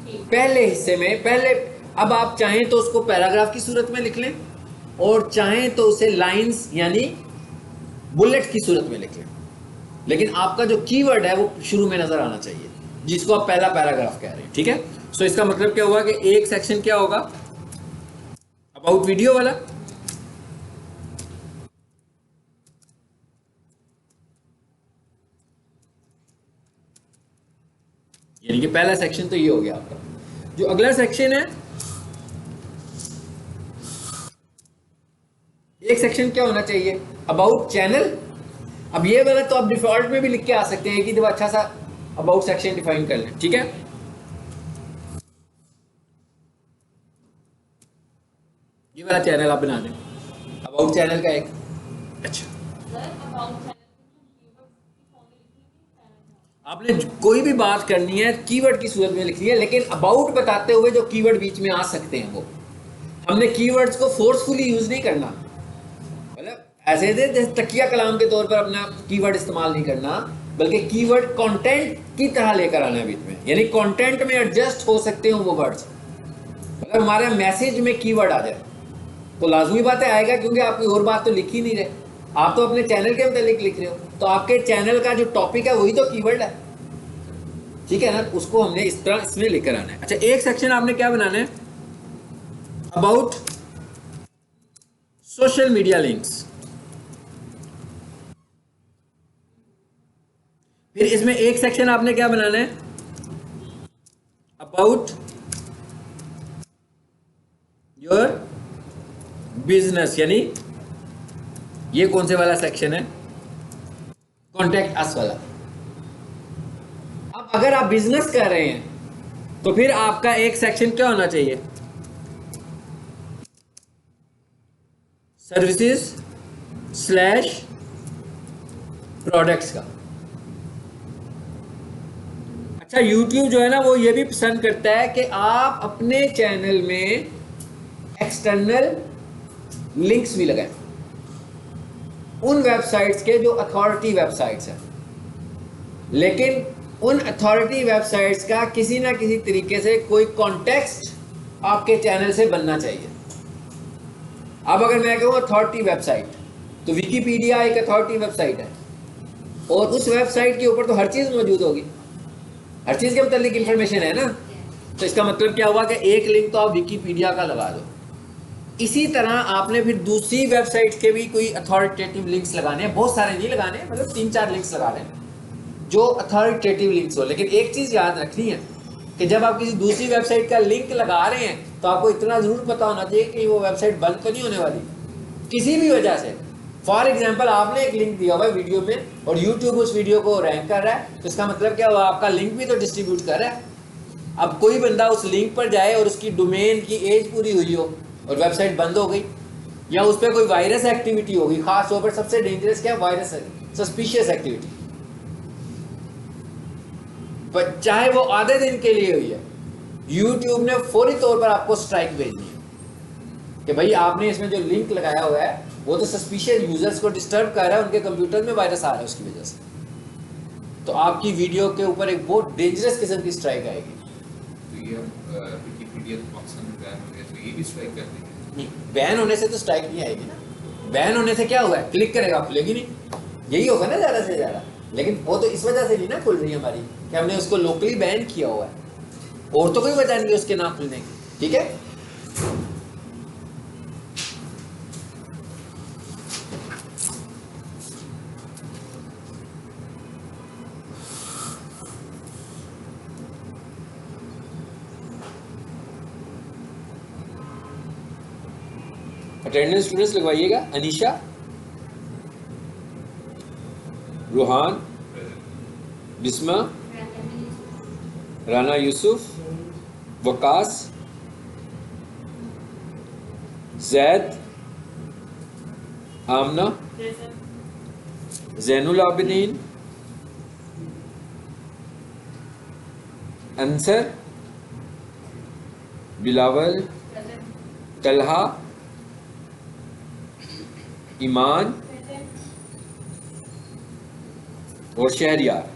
पहले हिस्से में, पहले, अब आप चाहें तो उसको पैराग्राफ की सूरत में लिख लें, और चाहें तो उसे लाइंस यानी बुलेट की सूरत में लिख लें, लेकिन आपका जो कीवर्ड है वो शुरू में नजर आना चाहिए, जिसको आप पहला पैराग्राफ कह रहे हैं। ठीक है, सो इसका मतलब क्या हुआ कि एक सेक्शन क्या होगा, अबाउट वीडियो वाला, यानी कि पहला सेक्शन तो ये हो गया आपका। जो अगला सेक्शन है, एक सेक्शन क्या होना चाहिए, अबाउट चैनल। अब ये वाला तो आप डिफॉल्ट में भी लिख के आ सकते हैं कि जब अच्छा सा अबाउट सेक्शन डिफाइन कर लें। ठीक है, ये वाला चैनल आप बना दें, अबाउट चैनल का एक। अच्छा, आपने कोई भी बात करनी है कीवर्ड की सूरत में लिखनी है, लेकिन अबाउट बताते हुए जो कीवर्ड बीच में आ सकते हैं वो, हमने कीवर्ड्स को फोर्सफुली यूज नहीं करना, मतलब ऐसे दे तकिया कलाम के तौर पर अपना कीवर्ड इस्तेमाल नहीं करना, बल्कि कीवर्ड कंटेंट की तरह लेकर आना है बीच में, यानी कंटेंट में एडजस्ट हो सकते हो वो वर्ड्स। अगर हमारे मैसेज में कीवर्ड आ जाए तो लाजमी बात है आएगा, क्योंकि आप कोई और बात तो लिख ही नहीं रहे, आप तो अपने चैनल के मतलब लिख रहे हो, तो आपके चैनल का जो टॉपिक है वही तो कीवर्ड है, ठीक है ना। उसको हमने इस तरह इसमें लेकर आना है। अच्छा, एक सेक्शन आपने क्या बनाना है, अबाउट सोशल मीडिया लिंक्स। फिर इसमें एक सेक्शन आपने क्या बनाना है, अबाउट योर बिजनेस, यानी ये कौन से वाला सेक्शन है, कॉन्टेक्ट अस वाला। अब अगर आप बिजनेस कर रहे हैं तो फिर आपका एक सेक्शन क्या होना चाहिए, सर्विसेज स्लैश प्रोडक्ट्स का। अच्छा, YouTube जो है ना वो ये भी पसंद करता है कि आप अपने चैनल में एक्सटर्नल लिंक्स भी लगाएं उन वेबसाइट्स के जो अथॉरिटी वेबसाइट्स हैं, लेकिन उन अथॉरिटी वेबसाइट्स का किसी ना किसी तरीके से कोई कॉन्टेक्स्ट आपके चैनल से बनना चाहिए। अब अगर मैं कहूँ अथॉरिटी वेबसाइट, तो विकीपीडिया एक अथॉरिटी वेबसाइट है और उस वेबसाइट के ऊपर तो हर चीज़ मौजूद होगी, हर चीज़ के मतलब इंफॉर्मेशन है ना। तो इसका मतलब क्या हुआ कि एक लिंक तो आप विकीपीडिया का लगा दो। इसी तरह आपने फिर दूसरी वेबसाइट के भी कोई अथॉरिटेटिव लिंक्स लगाने हैं, बहुत सारे नहीं लगाने, मतलब 3-4 लिंक्स लगा रहे हैं जो अथॉरिटेटिव लिंक्स हो। लेकिन एक चीज़ याद रखनी है कि जब आप किसी दूसरी वेबसाइट का लिंक लगा रहे हैं तो आपको इतना ज़रूर पता होना चाहिए कि वो वेबसाइट बंद तो नहीं होने वाली किसी भी वजह से। फॉर एग्जाम्पल, आपने एक लिंक दिया हुआ है वीडियो में और यूट्यूब उस वीडियो को रैंक कर रहा है, तो इसका मतलब क्या हुआ, आपका लिंक भी तो डिस्ट्रीब्यूट कर रहा है। अब कोई बंदा उस लिंक पर जाए और उसकी डोमेन की एज पूरी हुई हो और वेबसाइट बंद हो गई, या उस पर कोई वायरस एक्टिविटी होगी, खास तौर पर सबसे डेंजरस क्या है, वायरस सस्पिशियस एक्टिविटी, पर चाहे वो आधे दिन के लिए हुई है, यूट्यूब ने फौरी तौर पर आपको स्ट्राइक भेजनी है कि भाई आपने इसमें जो लिंक लगाया हुआ है वो तो सस्पिशियस यूजर्स को डिस्टर्ब कर रहा है, उनके कंप्यूटर में वायरस आ रहा है उसकी वजह से, तो आपकी वीडियो के ऊपर एक बहुत डेंजरस किस्म की स्ट्राइक आएगी। तो ये विकिपीडिया तो पाकिस्तान में बैन हो गया, तो ये भी स्ट्राइक कर देंगे? बैन होने से तो स्ट्राइक नहीं आएगी ना, बैन होने से क्या हुआ है, क्लिक करेगा खुलेगी नहीं, यही होगा ना ज़्यादा से ज़्यादा। लेकिन वो तो इस वजह से नहीं ना खुल रही है हमारी कि हमने उसको लोकली बैन किया हुआ है, और तो कोई वजह नहीं है उसके ना खुलने की, ठीक है। अटेंडेंस स्टूडेंट्स लगवाइएगा, अनीशा, रूहान, बिस्मा, राना यूसुफ, वकास, जैद, आमना, जैनुल आबिदीन, अंसर, बिलावल, तलहा, ईमान और शहरियार।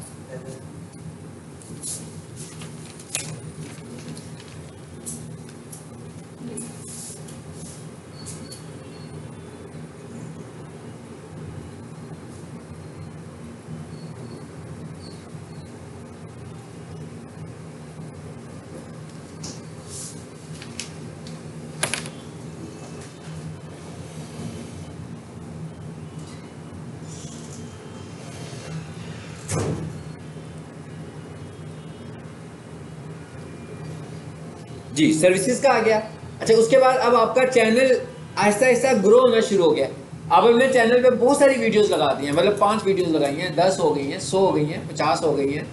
जी, सर्विसेज का आ गया। अच्छा, उसके बाद अब आपका चैनल आहिस्ता आहिस्ता ग्रो होना शुरू हो गया। अब हमने चैनल पे बहुत सारी वीडियोस लगा दी हैं, मतलब 5 वीडियोस लगाई हैं, 10 हो गई हैं, 100 हो गई हैं, 50 हो गई हैं,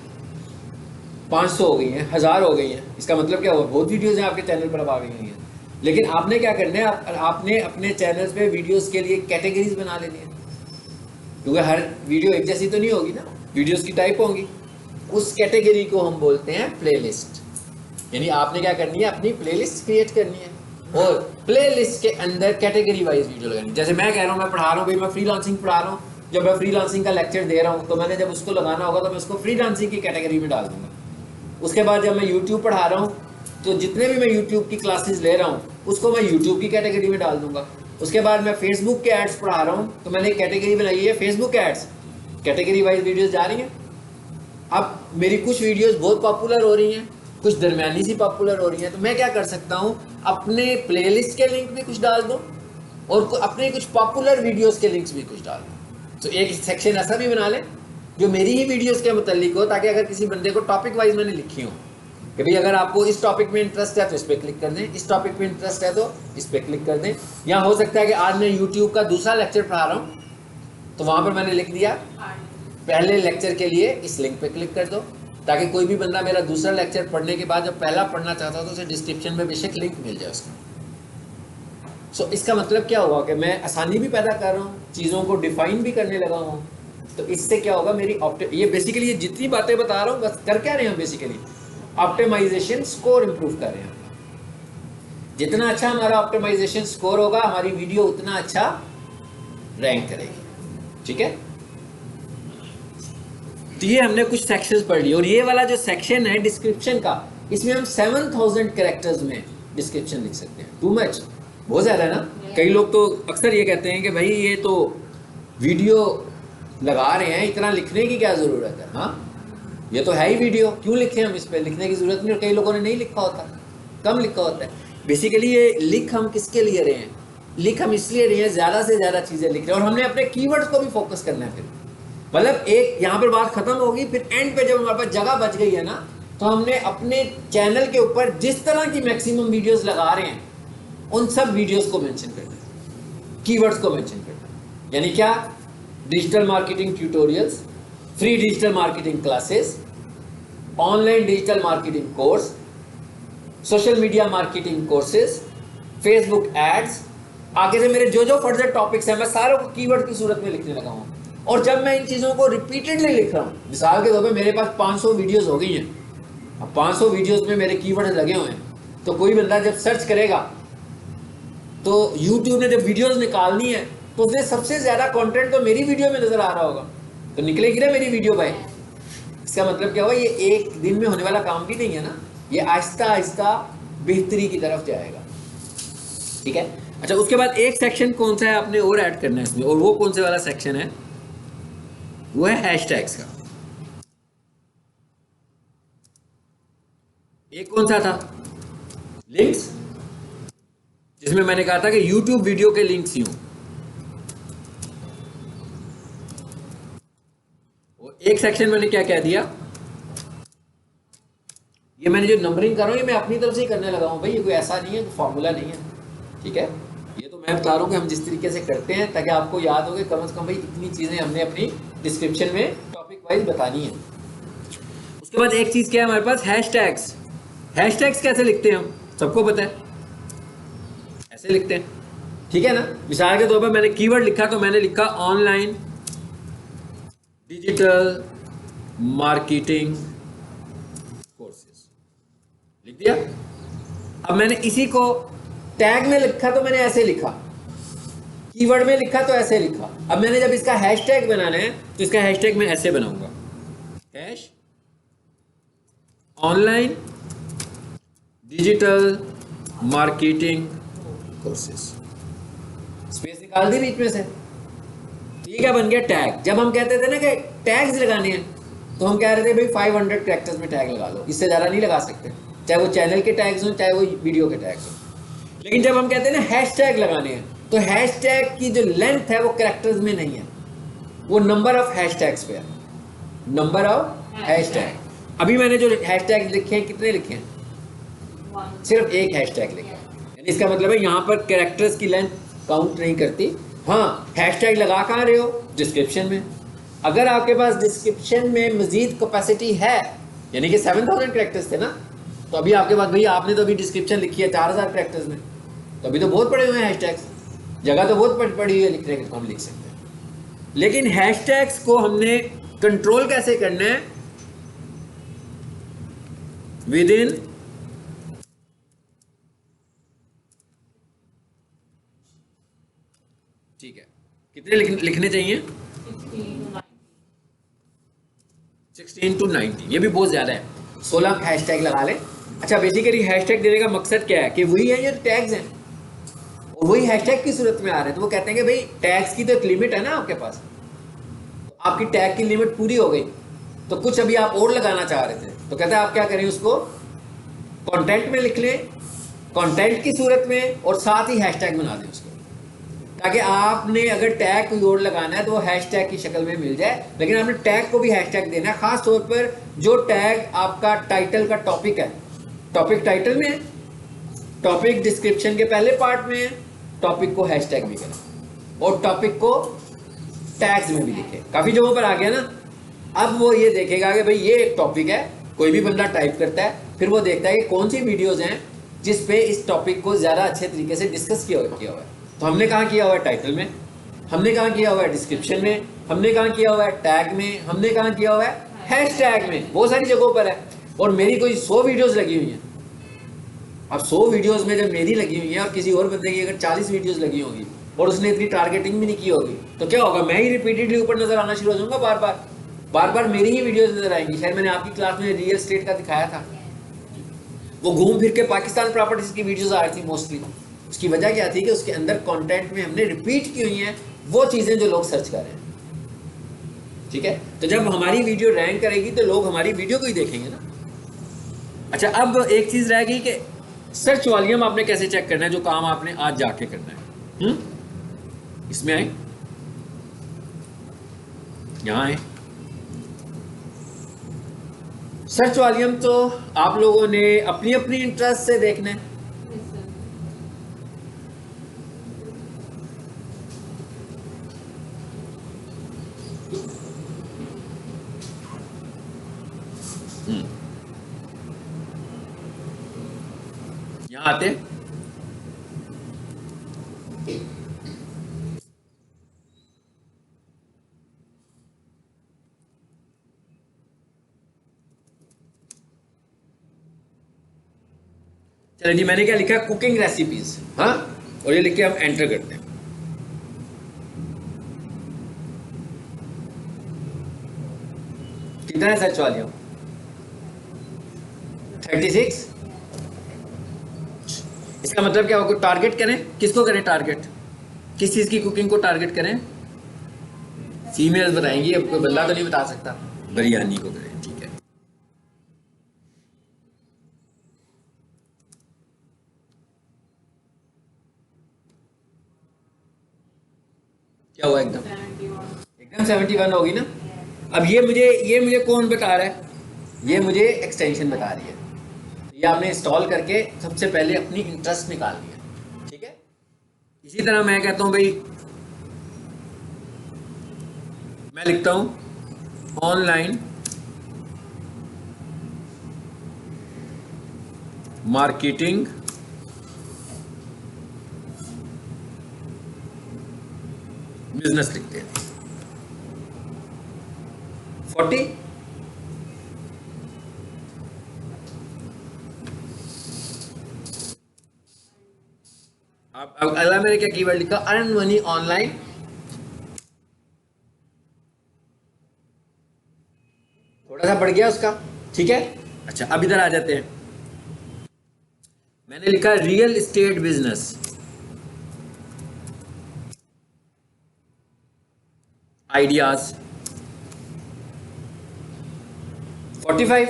500 हो गई हैं, 1000 हो गई हैं। इसका मतलब क्या हुआ, बहुत वीडियोस हैं आपके चैनल पर अब आ गई हैं। लेकिन आपने क्या करना है, आपने अपने चैनल पे वीडियोस के लिए कैटेगरीज बना लेनी है, क्योंकि हर वीडियो एक जैसी तो नहीं होगी ना, वीडियोस की टाइप होंगी। उस कैटेगरी को हम बोलते हैं प्लेलिस्ट। यानी आपने क्या करनी है, अपनी प्लेलिस्ट क्रिएट करनी है और प्लेलिस्ट के अंदर कैटेगरी वाइज वीडियो लगानी है। जैसे मैं कह रहा हूँ, मैं पढ़ा रहा हूँ भाई, मैं फ्रीलांसिंग पढ़ा रहा हूँ, जब मैं फ्रीलांसिंग का लेक्चर दे रहा हूँ तो मैंने जब उसको लगाना होगा तो मैं उसको फ्रीलांसिंग की कैटेगरी में डाल दूंगा। उसके बाद जब मैं यूट्यूब पढ़ा रहा हूँ तो जितने भी मैं यूट्यूब की क्लासेस ले रहा हूँ उसको मैं यूट्यूब की कैटेगरी में डाल दूंगा। उसके बाद मैं फेसबुक के एड्स पढ़ा रहा हूँ तो मैंने एक कैटेगरी बनाई है Facebook ads, category wise videos जा रही हैं। अब मेरी कुछ वीडियोस बहुत पॉपुलर हो रही हैं, कुछ दरमियानी सी पॉपुलर हो रही हैं, तो मैं क्या कर सकता हूँ अपने प्लेलिस्ट के लिंक भी कुछ डाल दूँ और अपने कुछ पॉपुलर वीडियोस के लिंक्स भी कुछ डाल दूँ। तो एक सेक्शन ऐसा भी बना लें जो मेरी ही वीडियोस के मुतालिक हो, ताकि अगर किसी बंदे को टॉपिक वाइज मैंने लिखी हो कि भाई अगर आपको इस टॉपिक में इंटरेस्ट है तो इस पर क्लिक कर दें, इस टॉपिक में इंटरेस्ट है तो इस पर क्लिक कर दें। या हो सकता है कि आज मैं यूट्यूब का दूसरा लेक्चर पढ़ा रहा हूँ तो वहाँ पर मैंने लिख दिया पहले लेक्चर के लिए इस लिंक पे क्लिक कर दो, ताकि कोई भी बंदा मेरा दूसरा लेक्चर पढ़ने के बाद जब पहला पढ़ना चाहता हो तो उसे डिस्क्रिप्शन में बेशक लिंक मिल जाए उसका। सो इसका मतलब क्या हुआ कि मैं आसानी भी पैदा कर रहा हूँ, चीज़ों को डिफाइन भी करने लगा हूँ। तो इससे क्या होगा मेरी ये बेसिकली ये जितनी बातें बता रहा हूँ बस कर क्या रहे हैं बेसिकली ऑप्टिमाइजेशन स्कोर इंप्रूव कर रहे हैं। जितना अच्छा हमारा ऑप्टिमाइजेशन स्कोर होगा हमारी वीडियो उतना अच्छा रैंक करेगी। ठीक है, तो ये हमने कुछ सेक्शंस पढ़ लिए। और ये वाला जो सेक्शन है डिस्क्रिप्शन का, इसमें हम 7000 कैरेक्टर्स में डिस्क्रिप्शन लिख सकते हैं। टू मच, बहुत ज़्यादा है ना। कई लोग तो अक्सर ये कहते हैं कि भाई ये तो वीडियो लगा रहे हैं, इतना लिखने की क्या ज़रूरत है। हाँ, ये तो है ही वीडियो, क्यों लिखें हम, इस पर लिखने की ज़रूरत नहीं। और कई लोगों ने नहीं लिखा होता, कम लिखा होता है। बेसिकली ये लिख हम किसके लिए रहे हैं, लिख हम इसलिए रहे हैं ज़्यादा से ज़्यादा चीज़ें लिख रहे हैं और हमने अपने कीवर्ड्स को भी फोकस करना है। फिर मतलब एक यहाँ पर बात खत्म होगी, फिर एंड पे जब हमारे पास जगह बच गई है ना, तो हमने अपने चैनल के ऊपर जिस तरह की मैक्सिमम वीडियोस लगा रहे हैं उन सब वीडियोस को मेंशन करना है, कीवर्ड्स को मेंशन करना है। यानी क्या, digital marketing tutorials, free digital marketing classes, online digital marketing course, social media marketing courses, Facebook ads, आगे से मेरे जो जो फर्दर टॉपिक्स हैं मैं सारों को कीवर्ड की सूरत में लिखने लगा हूँ। और जब मैं इन चीज़ों को रिपीटेडली लिख रहा हूँ, मिसाल के तौर पे मेरे पास 500 वीडियोस हो गई हैं, अब 500 वीडियोस में मेरे कीवर्ड लगे हुए हैं, तो कोई बंदा जब सर्च करेगा तो यूट्यूब ने जब वीडियोस निकालनी है तो उसमें सबसे ज़्यादा कंटेंट तो मेरी वीडियो में नज़र आ रहा होगा, तो निकलेगी ना मेरी वीडियो भाई। इसका मतलब क्या हुआ, ये एक दिन में होने वाला काम भी नहीं है ना, ये आहिस्ता आहिस्ता बेहतरी की तरफ जाएगा। ठीक है, अच्छा उसके बाद एक सेक्शन कौन सा है आपने और ऐड करना है इसमें, और वो कौन से वाला सेक्शन है, वो है हैशटैग्स का। एक कौन सा था, लिंक्स, जिसमें मैंने कहा था कि YouTube वीडियो के लिंक्स ही हों। और एक सेक्शन मैंने क्या कह दिया, ये मैंने जो नंबरिंग कर रहा हूँ ये मैं अपनी तरफ से ही करने लगा हूँ भाई, ये कोई ऐसा नहीं है, कोई फॉर्मूला नहीं है। ठीक है, ये तो मैं बता रहा हूँ कि हम जिस तरीके से करते हैं ताकि आपको याद हो कि कम से कम भाई इतनी चीज़ें हमने अपनी डिस्क्रिप्शन में टॉपिक वाइज बतानी है। उसके बाद एक चीज़ क्या है हमारे पास, हैशटैग्स। हैशटैग्स कैसे लिखते हैं हम, सबको पता है, ऐसे लिखते हैं। ठीक है ना, मिसाल के तौर पर मैंने कीवर्ड लिखा तो मैंने लिखा ऑनलाइन डिजिटल मार्केटिंग कोर्सेज, लिख दिया। अब मैंने इसी को टैग में लिखा तो मैंने ऐसे लिखा, कीवर्ड में लिखा तो ऐसे लिखा। अब मैंने जब इसका हैशटैग बनाना है तो इसका हैशटैग मैं ऐसे बनाऊंगा, hash online digital marketing courses, space निकाल दी बीच में से। तो ये क्या बन गया, टैग। जब हम कहते थे ना कि टैग्स लगाने हैं तो हम कह रहे थे भाई 500 कैरेक्टर्स में टैग लगा लो, इससे ज़्यादा नहीं लगा सकते, चाहे वो चैनल के टैग्स हों चाहे वो वीडियो के टैग्स हों। लेकिन जब हम कहते हैं ना हैशटैग लगाने हैं तो हैशटैग की जो लेंथ है वो कैरेक्टर्स में नहीं है, वो नंबर ऑफ हैशटैग्स पे है, नंबर ऑफ हैशटैग। अभी मैंने जो हैशटैग लिखे हैं कितने लिखे हैं, सिर्फ एक हैशटैग लिखा है। यानी इसका मतलब है यहाँ पर कैरेक्टर्स की लेंथ काउंट नहीं करती। हाँ, हैशटैग लगा कहाँ रहे हो, डिस्क्रिप्शन में। अगर आपके पास डिस्क्रिप्शन में मजीद कैपेसिटी है, यानी कि 7000 कैरेक्टर्स थे ना, तो अभी आपके पास भैया आपने तो अभी डिस्क्रिप्शन लिखी है 4000 कैरेक्टर्स में, तो अभी तो बहुत पड़े हुए हैं हैशटैग्स, जगह तो बहुत पड़ी हुई है लिखने की, तो हम लिख सकते हैं। लेकिन हैशटैग्स को हमने कंट्रोल कैसे करना है, विद इन ठीक है, कितने लिखने चाहिए, 16 to 19, ये भी बहुत ज़्यादा है। 16 हैशटैग लगा लें। अच्छा, बेसिकली हैशटैग देने का मकसद क्या है कि वही है ये टैग्स हैं और वही हैशटैग की सूरत में आ रहे हैं। तो वो कहते हैं कि भाई टैग्स की तो एक लिमिट है ना आपके पास, तो आपकी टैग की लिमिट पूरी हो गई, तो कुछ अभी आप और लगाना चाह रहे थे, तो कहते हैं आप क्या करें, उसको कंटेंट में लिख लें, कंटेंट की सूरत में, और साथ ही हैशटैग बना दें उसको, ताकि आपने अगर टैग कोई और लगाना है तो वो हैशटैग की शक्ल में मिल जाए। लेकिन आपने टैग को भी हैशटैग देना है, खास तौर पर जो टैग आपका टाइटल का टॉपिक है, टॉपिक टाइटल में है, टॉपिक डिस्क्रिप्शन के पहले पार्ट में है, टॉपिक को हैशटैग भी करें और टॉपिक को टैग्स में भी लिखें। काफ़ी जगहों पर आ गया ना। अब वो ये देखेगा कि भाई ये एक टॉपिक है, कोई भी बंदा टाइप करता है, फिर वो देखता है कि कौन सी वीडियोज़ हैं जिस पे इस टॉपिक को ज़्यादा अच्छे तरीके से डिस्कस किया हुआ है। तो हमने कहाँ किया हुआ है, टाइटल में, हमने कहाँ किया हुआ है, डिस्क्रिप्शन में, हमने कहाँ किया हुआ है, टैग में, हमने कहाँ किया हुआ है, हैशटैग में, बहुत सारी जगहों पर है। और मेरी कोई 100 वीडियोज़ लगी हुई हैं। अब 100 वीडियोज़ में जब मेरी लगी हुई है और किसी और बंदे की अगर 40 वीडियोज़ लगी होगी और उसने इतनी टारगेटिंग भी नहीं की होगी, तो क्या होगा, मैं ही रिपीटेडली ऊपर नजर आना शुरू हो जाऊंगा, बार बार मेरी ही वीडियोस नजर आएंगी। खैर मैंने आपकी क्लास में रियल एस्टेट का दिखाया था, वो घूम फिर के पाकिस्तान प्रॉपर्टीज की वीडियोस आ रही थी मोस्टली। उसकी वजह क्या थी कि उसके अंदर कंटेंट में हमने रिपीट की हुई हैं वो चीज़ें जो लोग सर्च कर रहे हैं। ठीक है, तो जब हमारी वीडियो रैंक करेगी तो लोग हमारी वीडियो को ही देखेंगे ना। अच्छा, अब एक चीज़ रह गई कि सर्च वॉल्यूम आपने कैसे चेक करना है, जो काम आपने आज जाके करना है। इसमें आए, यहाँ आए। सर्च वॉल्यूम तो आप लोगों ने अपनी अपनी इंटरेस्ट से देखना है। यहाँ आते चलिए जी, मैंने क्या लिखा, कुकिंग रेसिपीज, हाँ, और ये लिख के हम एंटर करते हैं। कितना है सर्च वॉल्यूम, 36। इसका मतलब क्या होगा, टारगेट करें, किसको करें टारगेट, किस चीज की कुकिंग को टारगेट करें, फीमेल्स बताएंगी, अब कोई बंदा तो नहीं बता सकता, बिरयानी को करें। ठीक है, क्या हुआ, एकदम 71 होगी ना। अब ये मुझे कौन बता रहा है, ये मुझे एक्सटेंशन बता रही है। ये आपने इंस्टॉल करके सबसे पहले अपनी इंटरेस्ट निकाल लिया। ठीक है, इसी तरह मैं कहता हूं भाई, मैं लिखता हूं ऑनलाइन मार्केटिंग बिजनेस, लिखते हैं 40। अब अगला मैंने क्या कीवर्ड लिखा, अर्न मनी ऑनलाइन, थोड़ा सा बढ़ गया उसका। ठीक है, अच्छा अब इधर आ जाते हैं, मैंने लिखा रियल एस्टेट बिजनेस, आइडियाज 45।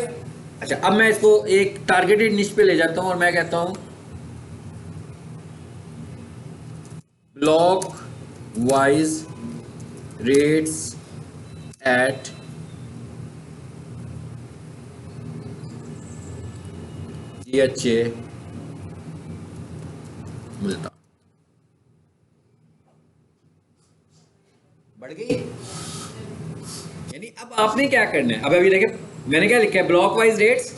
अच्छा, अब मैं इसको एक टारगेटेड निश पे ले जाता हूं और मैं कहता हूं block wise rates eight GHA मिलता, बढ़ गई। यानी अब आपने क्या करना है, अब अभी देखें मैंने क्या लिखा है, ब्लॉक वाइज रेट्स,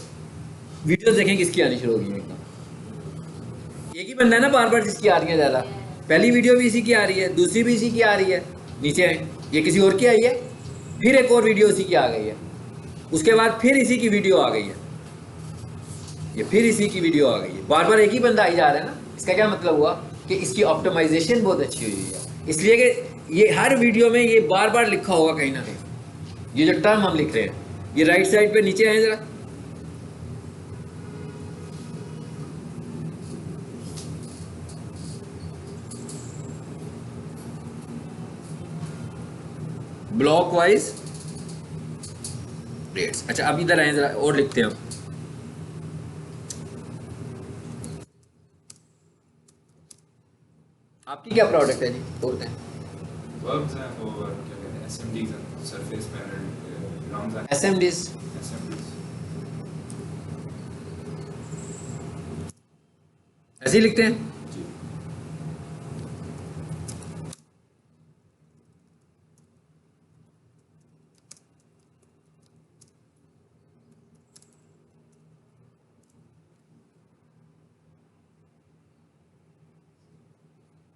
वीडियोस देखें किसकी आनी शुरू होगी। एकदम एक ही बंदा है ना बार बार जिसकी आ रही है ज़्यादा, पहली वीडियो भी इसी की आ रही है, दूसरी भी इसी की आ रही है, नीचे ये किसी और की आई है, फिर एक और वीडियो इसी की आ गई है, उसके बाद फिर इसी की वीडियो आ गई है, ये फिर इसी की वीडियो आ गई है, बार बार एक ही बंदा आई जा रहा है ना। इसका क्या मतलब हुआ कि इसकी ऑप्टिमाइजेशन बहुत अच्छी हुई है, इसलिए कि ये हर वीडियो में ये बार बार लिखा होगा कहीं ना कहीं, ये जो टर्म हम लिख रहे हैं ये राइट साइड पे नीचे आए जरा, ब्लॉक वाइज रेट्स। अच्छा अब इधर आए जरा और लिखते हैं हम। आपकी क्या प्रोडक्ट है जी, बोलते हैं। वर्ब्स हैं और क्या कहते हैं एसएमडीज हैं, सरफेस पैनल लॉन्ग्स हैं, एसएमडीज एसएमडीज। ऐसे ही लिखते हैं। जी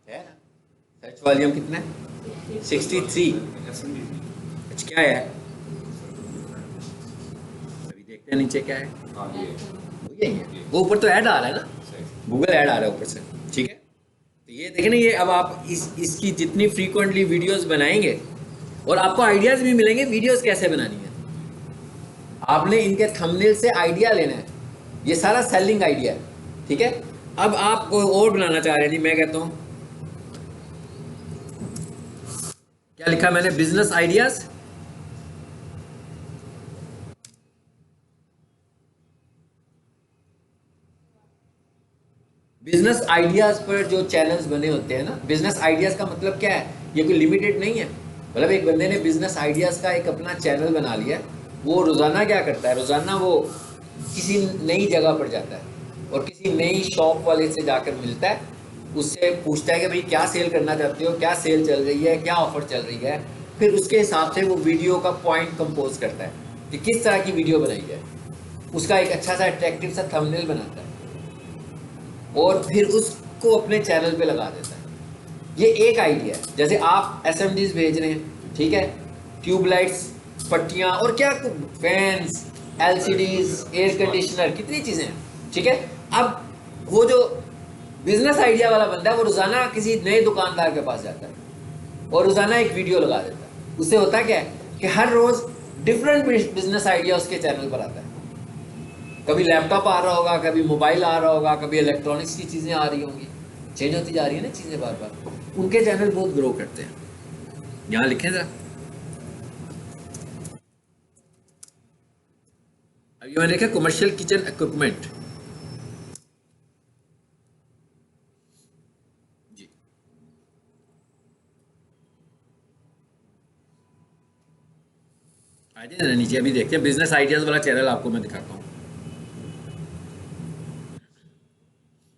है ना, सर्च वॉल्यूम कितना है, 63। एसएमडीज अच्छा क्या है, अभी देखते हैं नीचे क्या है। हाँ ये वो यही है, वो ऊपर तो ऐड आ रहा है ना, सही। गूगल ऐड आ रहा है ऊपर से, ठीक है। तो ये देखें ना, ये अब आप इसकी जितनी फ्रीक्वेंटली वीडियोस बनाएंगे और आपको आइडियाज भी मिलेंगे वीडियोस कैसे बनानी है। आपने इनके थंबनेल से आइडिया लेना है, ये सारा सेलिंग आइडिया है, ठीक है। अब आप कोई और बनाना चाह रहे हैं जी, मैं कहता हूं क्या लिखा मैंने, बिजनेस आइडियाज। बिजनेस आइडियाज पर जो चैनल्स बने होते हैं ना, बिजनेस आइडियाज का मतलब क्या है, ये कोई लिमिटेड नहीं है। मतलब एक बंदे ने बिजनेस आइडियाज का एक अपना चैनल बना लिया, वो रोजाना क्या करता है, रोजाना वो किसी नई जगह पर जाता है और किसी नई शॉप वाले से जाकर मिलता है, उससे पूछता है कि भाई क्या सेल करना चाहते हो, क्या सेल चल रही है, क्या ऑफर चल रही है। फिर उसके हिसाब से वो वीडियो का पॉइंट कंपोज करता है कि किस तरह की वीडियो बनाई जाए, उसका एक अच्छा सा अट्रैक्टिव सा थंबनेल बनाता है और फिर उसको अपने चैनल पे लगा देता है। ये एक आइडिया है। जैसे आप एसएमडीज भेज रहे हैं, ठीक है, ट्यूबलाइट्स, पट्टियाँ और क्या, फैंस, एलसीडीज, एयर कंडीशनर, कितनी चीज़ें हैं, ठीक है। अब वो जो बिजनेस आइडिया वाला बंदा है वो रोज़ाना किसी नए दुकानदार के पास जाता है और रोज़ाना एक वीडियो लगा देता है। उससे होता क्या है कि हर रोज़ डिफरेंट बिजनेस आइडिया उसके चैनल पर आता है। कभी लैपटॉप आ रहा होगा, कभी मोबाइल आ रहा होगा, कभी इलेक्ट्रॉनिक्स की चीज़ें आ रही होंगी, चेंज होती जा रही है ना चीज़ें बार बार। उनके चैनल बहुत ग्रो करते हैं। यहाँ लिखें जरा, अभी मैंने लिखा कमर्शियल किचन इक्विपमेंट जी। आ जाए ना नीचे, अभी देखते हैं बिजनेस आइडियाज वाला चैनल आपको मैं दिखाता हूँ।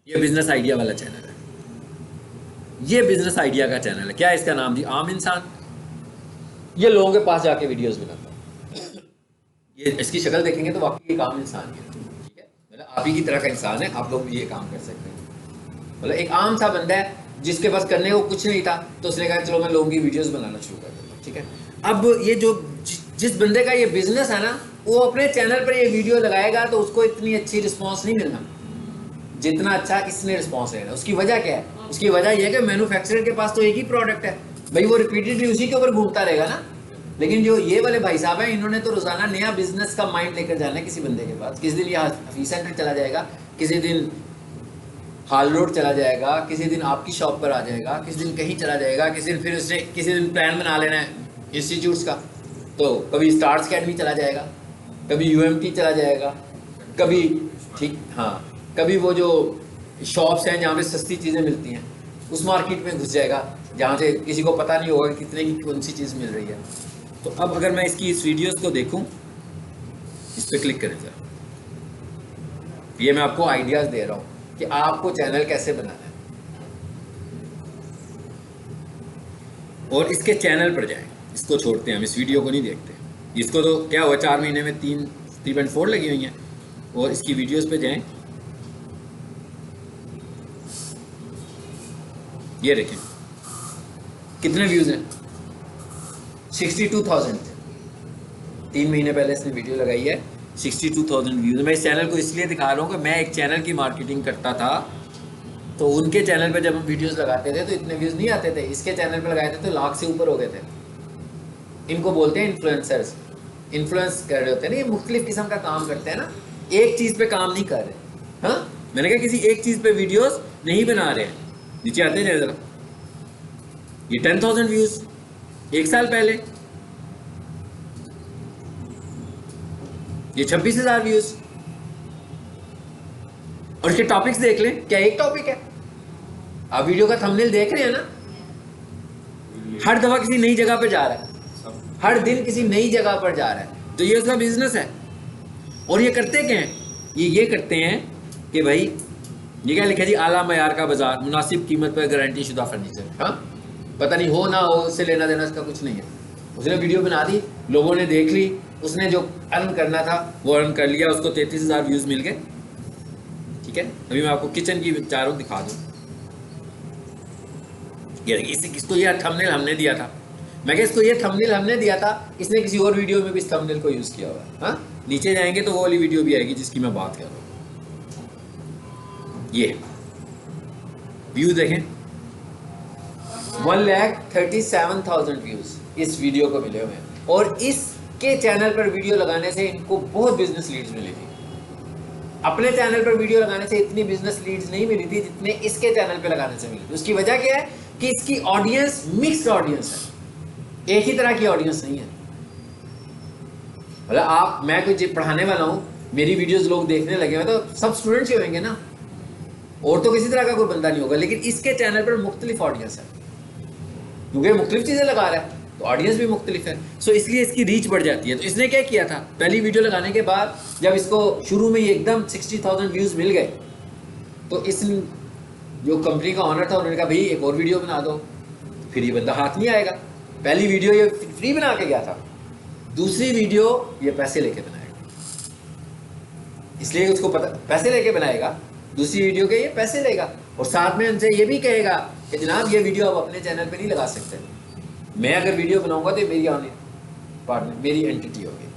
ये बिजनेस आइडिया वाला चैनल है, ये बिजनेस आइडिया का चैनल है। क्या है इसका नाम जी, आम इंसान। ये लोगों के पास जाके वीडियोस बनाता है। ये इसकी शक्ल देखेंगे तो वाकई एक आम इंसान है, ठीक है। मतलब आप ही की तरह का इंसान है, आप लोग भी ये काम कर सकते हैं। मतलब एक आम सा बंदा है जिसके पास करने को कुछ नहीं था, तो उसने कहा चलो मैं लोगों की वीडियोस बनाना शुरू कर देता हूँ, ठीक है। अब ये जो जिस बंदे का ये बिजनेस है ना, वो अपने चैनल पर ये वीडियो लगाएगा तो उसको इतनी अच्छी रिस्पॉन्स नहीं मिलना जितना अच्छा इसने रिस्पॉन्स लेना। उसकी वजह क्या है, उसकी वजह यह है कि मैन्युफैक्चरर के पास तो एक ही प्रोडक्ट है भाई, वो रिपीटेडली उसी के ऊपर घूमता रहेगा ना। लेकिन जो ये वाले भाई साहब हैं, इन्होंने तो रोजाना नया बिजनेस का माइंड लेकर जाना है किसी बंदे के पास। किसी दिन ये हफीज सेंटर चला जाएगा, किसी दिन हाल रोड चला जाएगा, किसी दिन आपकी शॉप पर आ जाएगा, किसी दिन कहीं चला जाएगा, किसी दिन फिर उसने किसी दिन प्लान बना लेना है इंस्टीट्यूट्स का, तो कभी स्टार्स अकेडमी चला जाएगा, कभी यूएमटी चला जाएगा, कभी ठीक हाँ, कभी वो जो शॉप्स हैं जहाँ पे सस्ती चीज़ें मिलती हैं उस मार्केट में घुस जाएगा जहाँ से किसी को पता नहीं होगा कि कितने की कौन सी चीज़ मिल रही है। तो अब अगर मैं इसकी इस वीडियोस को देखूं, इस पर क्लिक करें सर, ये मैं आपको आइडियाज़ दे रहा हूँ कि आपको चैनल कैसे बनाना है। और इसके चैनल पर जाएं, इसको छोड़ते हैं हम, इस वीडियो को नहीं देखते। इसको तो क्या हुआ, 4 महीने में 3.4 लगी हुई हैं। और इसकी वीडियोस पे जाएं, ये देखें कितने व्यूज़ हैं, 62,000। 3 महीने पहले इसने वीडियो लगाई है, 62,000 व्यूज़। मैं इस चैनल को इसलिए दिखा रहा हूँ कि मैं एक चैनल की मार्केटिंग करता था, तो उनके चैनल पे जब हम वीडियोस लगाते थे तो इतने व्यूज़ नहीं आते थे। इसके चैनल पे लगाए थे तो लाख से ऊपर हो गए थे। इनको बोलते हैं इन्फ्लुएंसर्स। इन्फ्लुएंस कर रहे होते हैं ना, ये मुख्तलिफ किस्म का काम करते हैं ना, एक चीज़ पे काम नहीं कर रहे। हाँ, मैंने कहा किसी एक चीज़ पे वीडियोस नहीं बना रहे हैं। नीचे आते हैं जरा, ये 10,000 व्यूज 1 साल पहले, ये 26,000 व्यूज। और इसके टॉपिक्स देख लें, क्या एक टॉपिक है? आप वीडियो का थंबनेल देख रहे हैं ना, हर दफा किसी नई जगह पर जा रहा है, हर दिन किसी नई जगह पर जा रहा है, तो ये उसका बिजनेस है। और ये करते क्या हैं? ये करते हैं कि भाई ये क्या लिखा है जी, आला मयार का बाजार, मुनासिब कीमत पर गारंटी शुदा फर्नीचर। हाँ, पता नहीं हो ना हो, उससे लेना देना इसका कुछ नहीं है। उसने वीडियो बना दी, लोगों ने देख ली, उसने जो अर्न करना था वो अर्न कर लिया, उसको 33,000 व्यूज मिल गए। ठीक है, अभी मैं आपको किचन की चारों दिखा दूं। ये इसको ये थंबनेल हमने दिया था, मैं इसको ये थंबनेल हमने दिया था, इसने किसी और वीडियो में भी इस थंबनेल को यूज किया हुआ है। हाँ, नीचे जाएंगे तो वो वाली वीडियो भी आएगी जिसकी मैं बात कर रहा हूँ। ये व्यू देखें, 1,37,000 व्यूज इस वीडियो को मिले हुए हैं। और इसके चैनल पर वीडियो लगाने से इनको बहुत बिजनेस लीड्स मिली थी। अपने चैनल पर वीडियो लगाने से इतनी बिजनेस लीड्स नहीं मिली थी जितने इसके चैनल पर लगाने से मिली थी। उसकी वजह क्या है कि इसकी ऑडियंस मिक्स्ड ऑडियंस है, एक ही तरह की ऑडियंस नहीं है। मतलब मैं कोई पढ़ाने वाला हूँ, मेरी वीडियोस लोग देखने लगे हैं तो सब स्टूडेंट्स ही होंगे ना, और तो किसी तरह का कोई बंदा नहीं होगा। लेकिन इसके चैनल पर मुख्तलिफ ऑडियंस है, क्योंकि मुख्तलिफ चीज़ें लगा रहा है तो ऑडियंस भी मुख्तलिफ है, सो इसलिए इसकी रीच बढ़ जाती है। तो इसने क्या किया था, पहली वीडियो लगाने के बाद जब इसको शुरू में एकदम 60,000 व्यूज़ मिल गए तो इस जो कंपनी का ऑनर था उन्होंने कहा भाई एक और वीडियो बना दो, फिर ये बंदा हाथ नहीं आएगा। पहली वीडियो ये फ्री बना के गया था, दूसरी वीडियो ये पैसे लेके बनाएगा, इसलिए उसको पता पैसे लेके बनाएगा, दूसरी वीडियो के ये पैसे लेगा। और साथ में उनसे ये भी कहेगा कि जनाब ये वीडियो आप अपने चैनल पे नहीं लगा सकते, मैं अगर वीडियो बनाऊंगा तो मेरी पार्टनर मेरी एंटिटी होगी।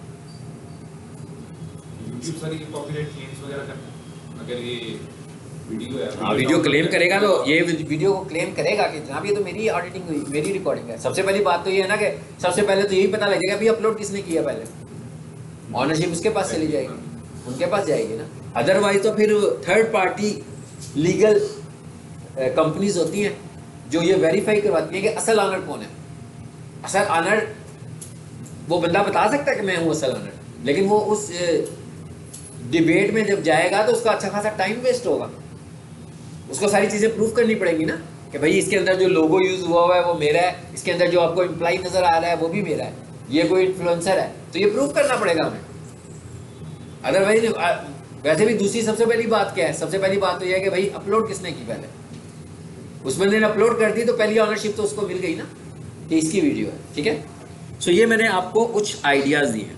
YouTube सर ये कॉपीराइट क्लेम्स वगैरह करता है, अगर ये वीडियो है, हाँ, वीडियो क्लेम करेगा तो ये वीडियो को क्लेम करेगा कि जनाब ये तो मेरी ऑडिटिंग हुई, मेरी रिकॉर्डिंग है। सबसे पहली बात तो ये है ना कि सबसे पहले तो यही पता लगेगा भाई अपलोड किसने किया, पहले ऑनरशिप उसके पास चली जाएगी, उनके पास जाएगी ना। अदरवाइज तो फिर थर्ड पार्टी लीगल कंपनीज होती हैं जो ये वेरीफाई करवाती हैं कि असल ऑनर कौन है। असल ऑनर वो बंदा बता सकता है कि मैं हूँ असल ऑनर, लेकिन वो उस डिबेट में जब जाएगा तो उसका अच्छा खासा टाइम वेस्ट होगा, उसको सारी चीज़ें प्रूफ करनी पड़ेंगी ना कि भाई इसके अंदर जो लोगो यूज़ हुआ है वो मेरा है, इसके अंदर जो आपको एम्प्लॉय नज़र आ रहा है वो भी मेरा है, ये कोई इन्फ्लुएंसर है, तो ये प्रूफ करना पड़ेगा हमें। अदरवाइज वैसे भी दूसरी सबसे पहली बात क्या है, सबसे पहली बात तो यह है कि भाई अपलोड किसने की, पहले उस बंदे ने अपलोड कर दी तो पहली ऑनरशिप तो उसको मिल गई ना कि इसकी वीडियो है। ठीक है, सो ये मैंने आपको कुछ आइडियाज़ दिए हैं।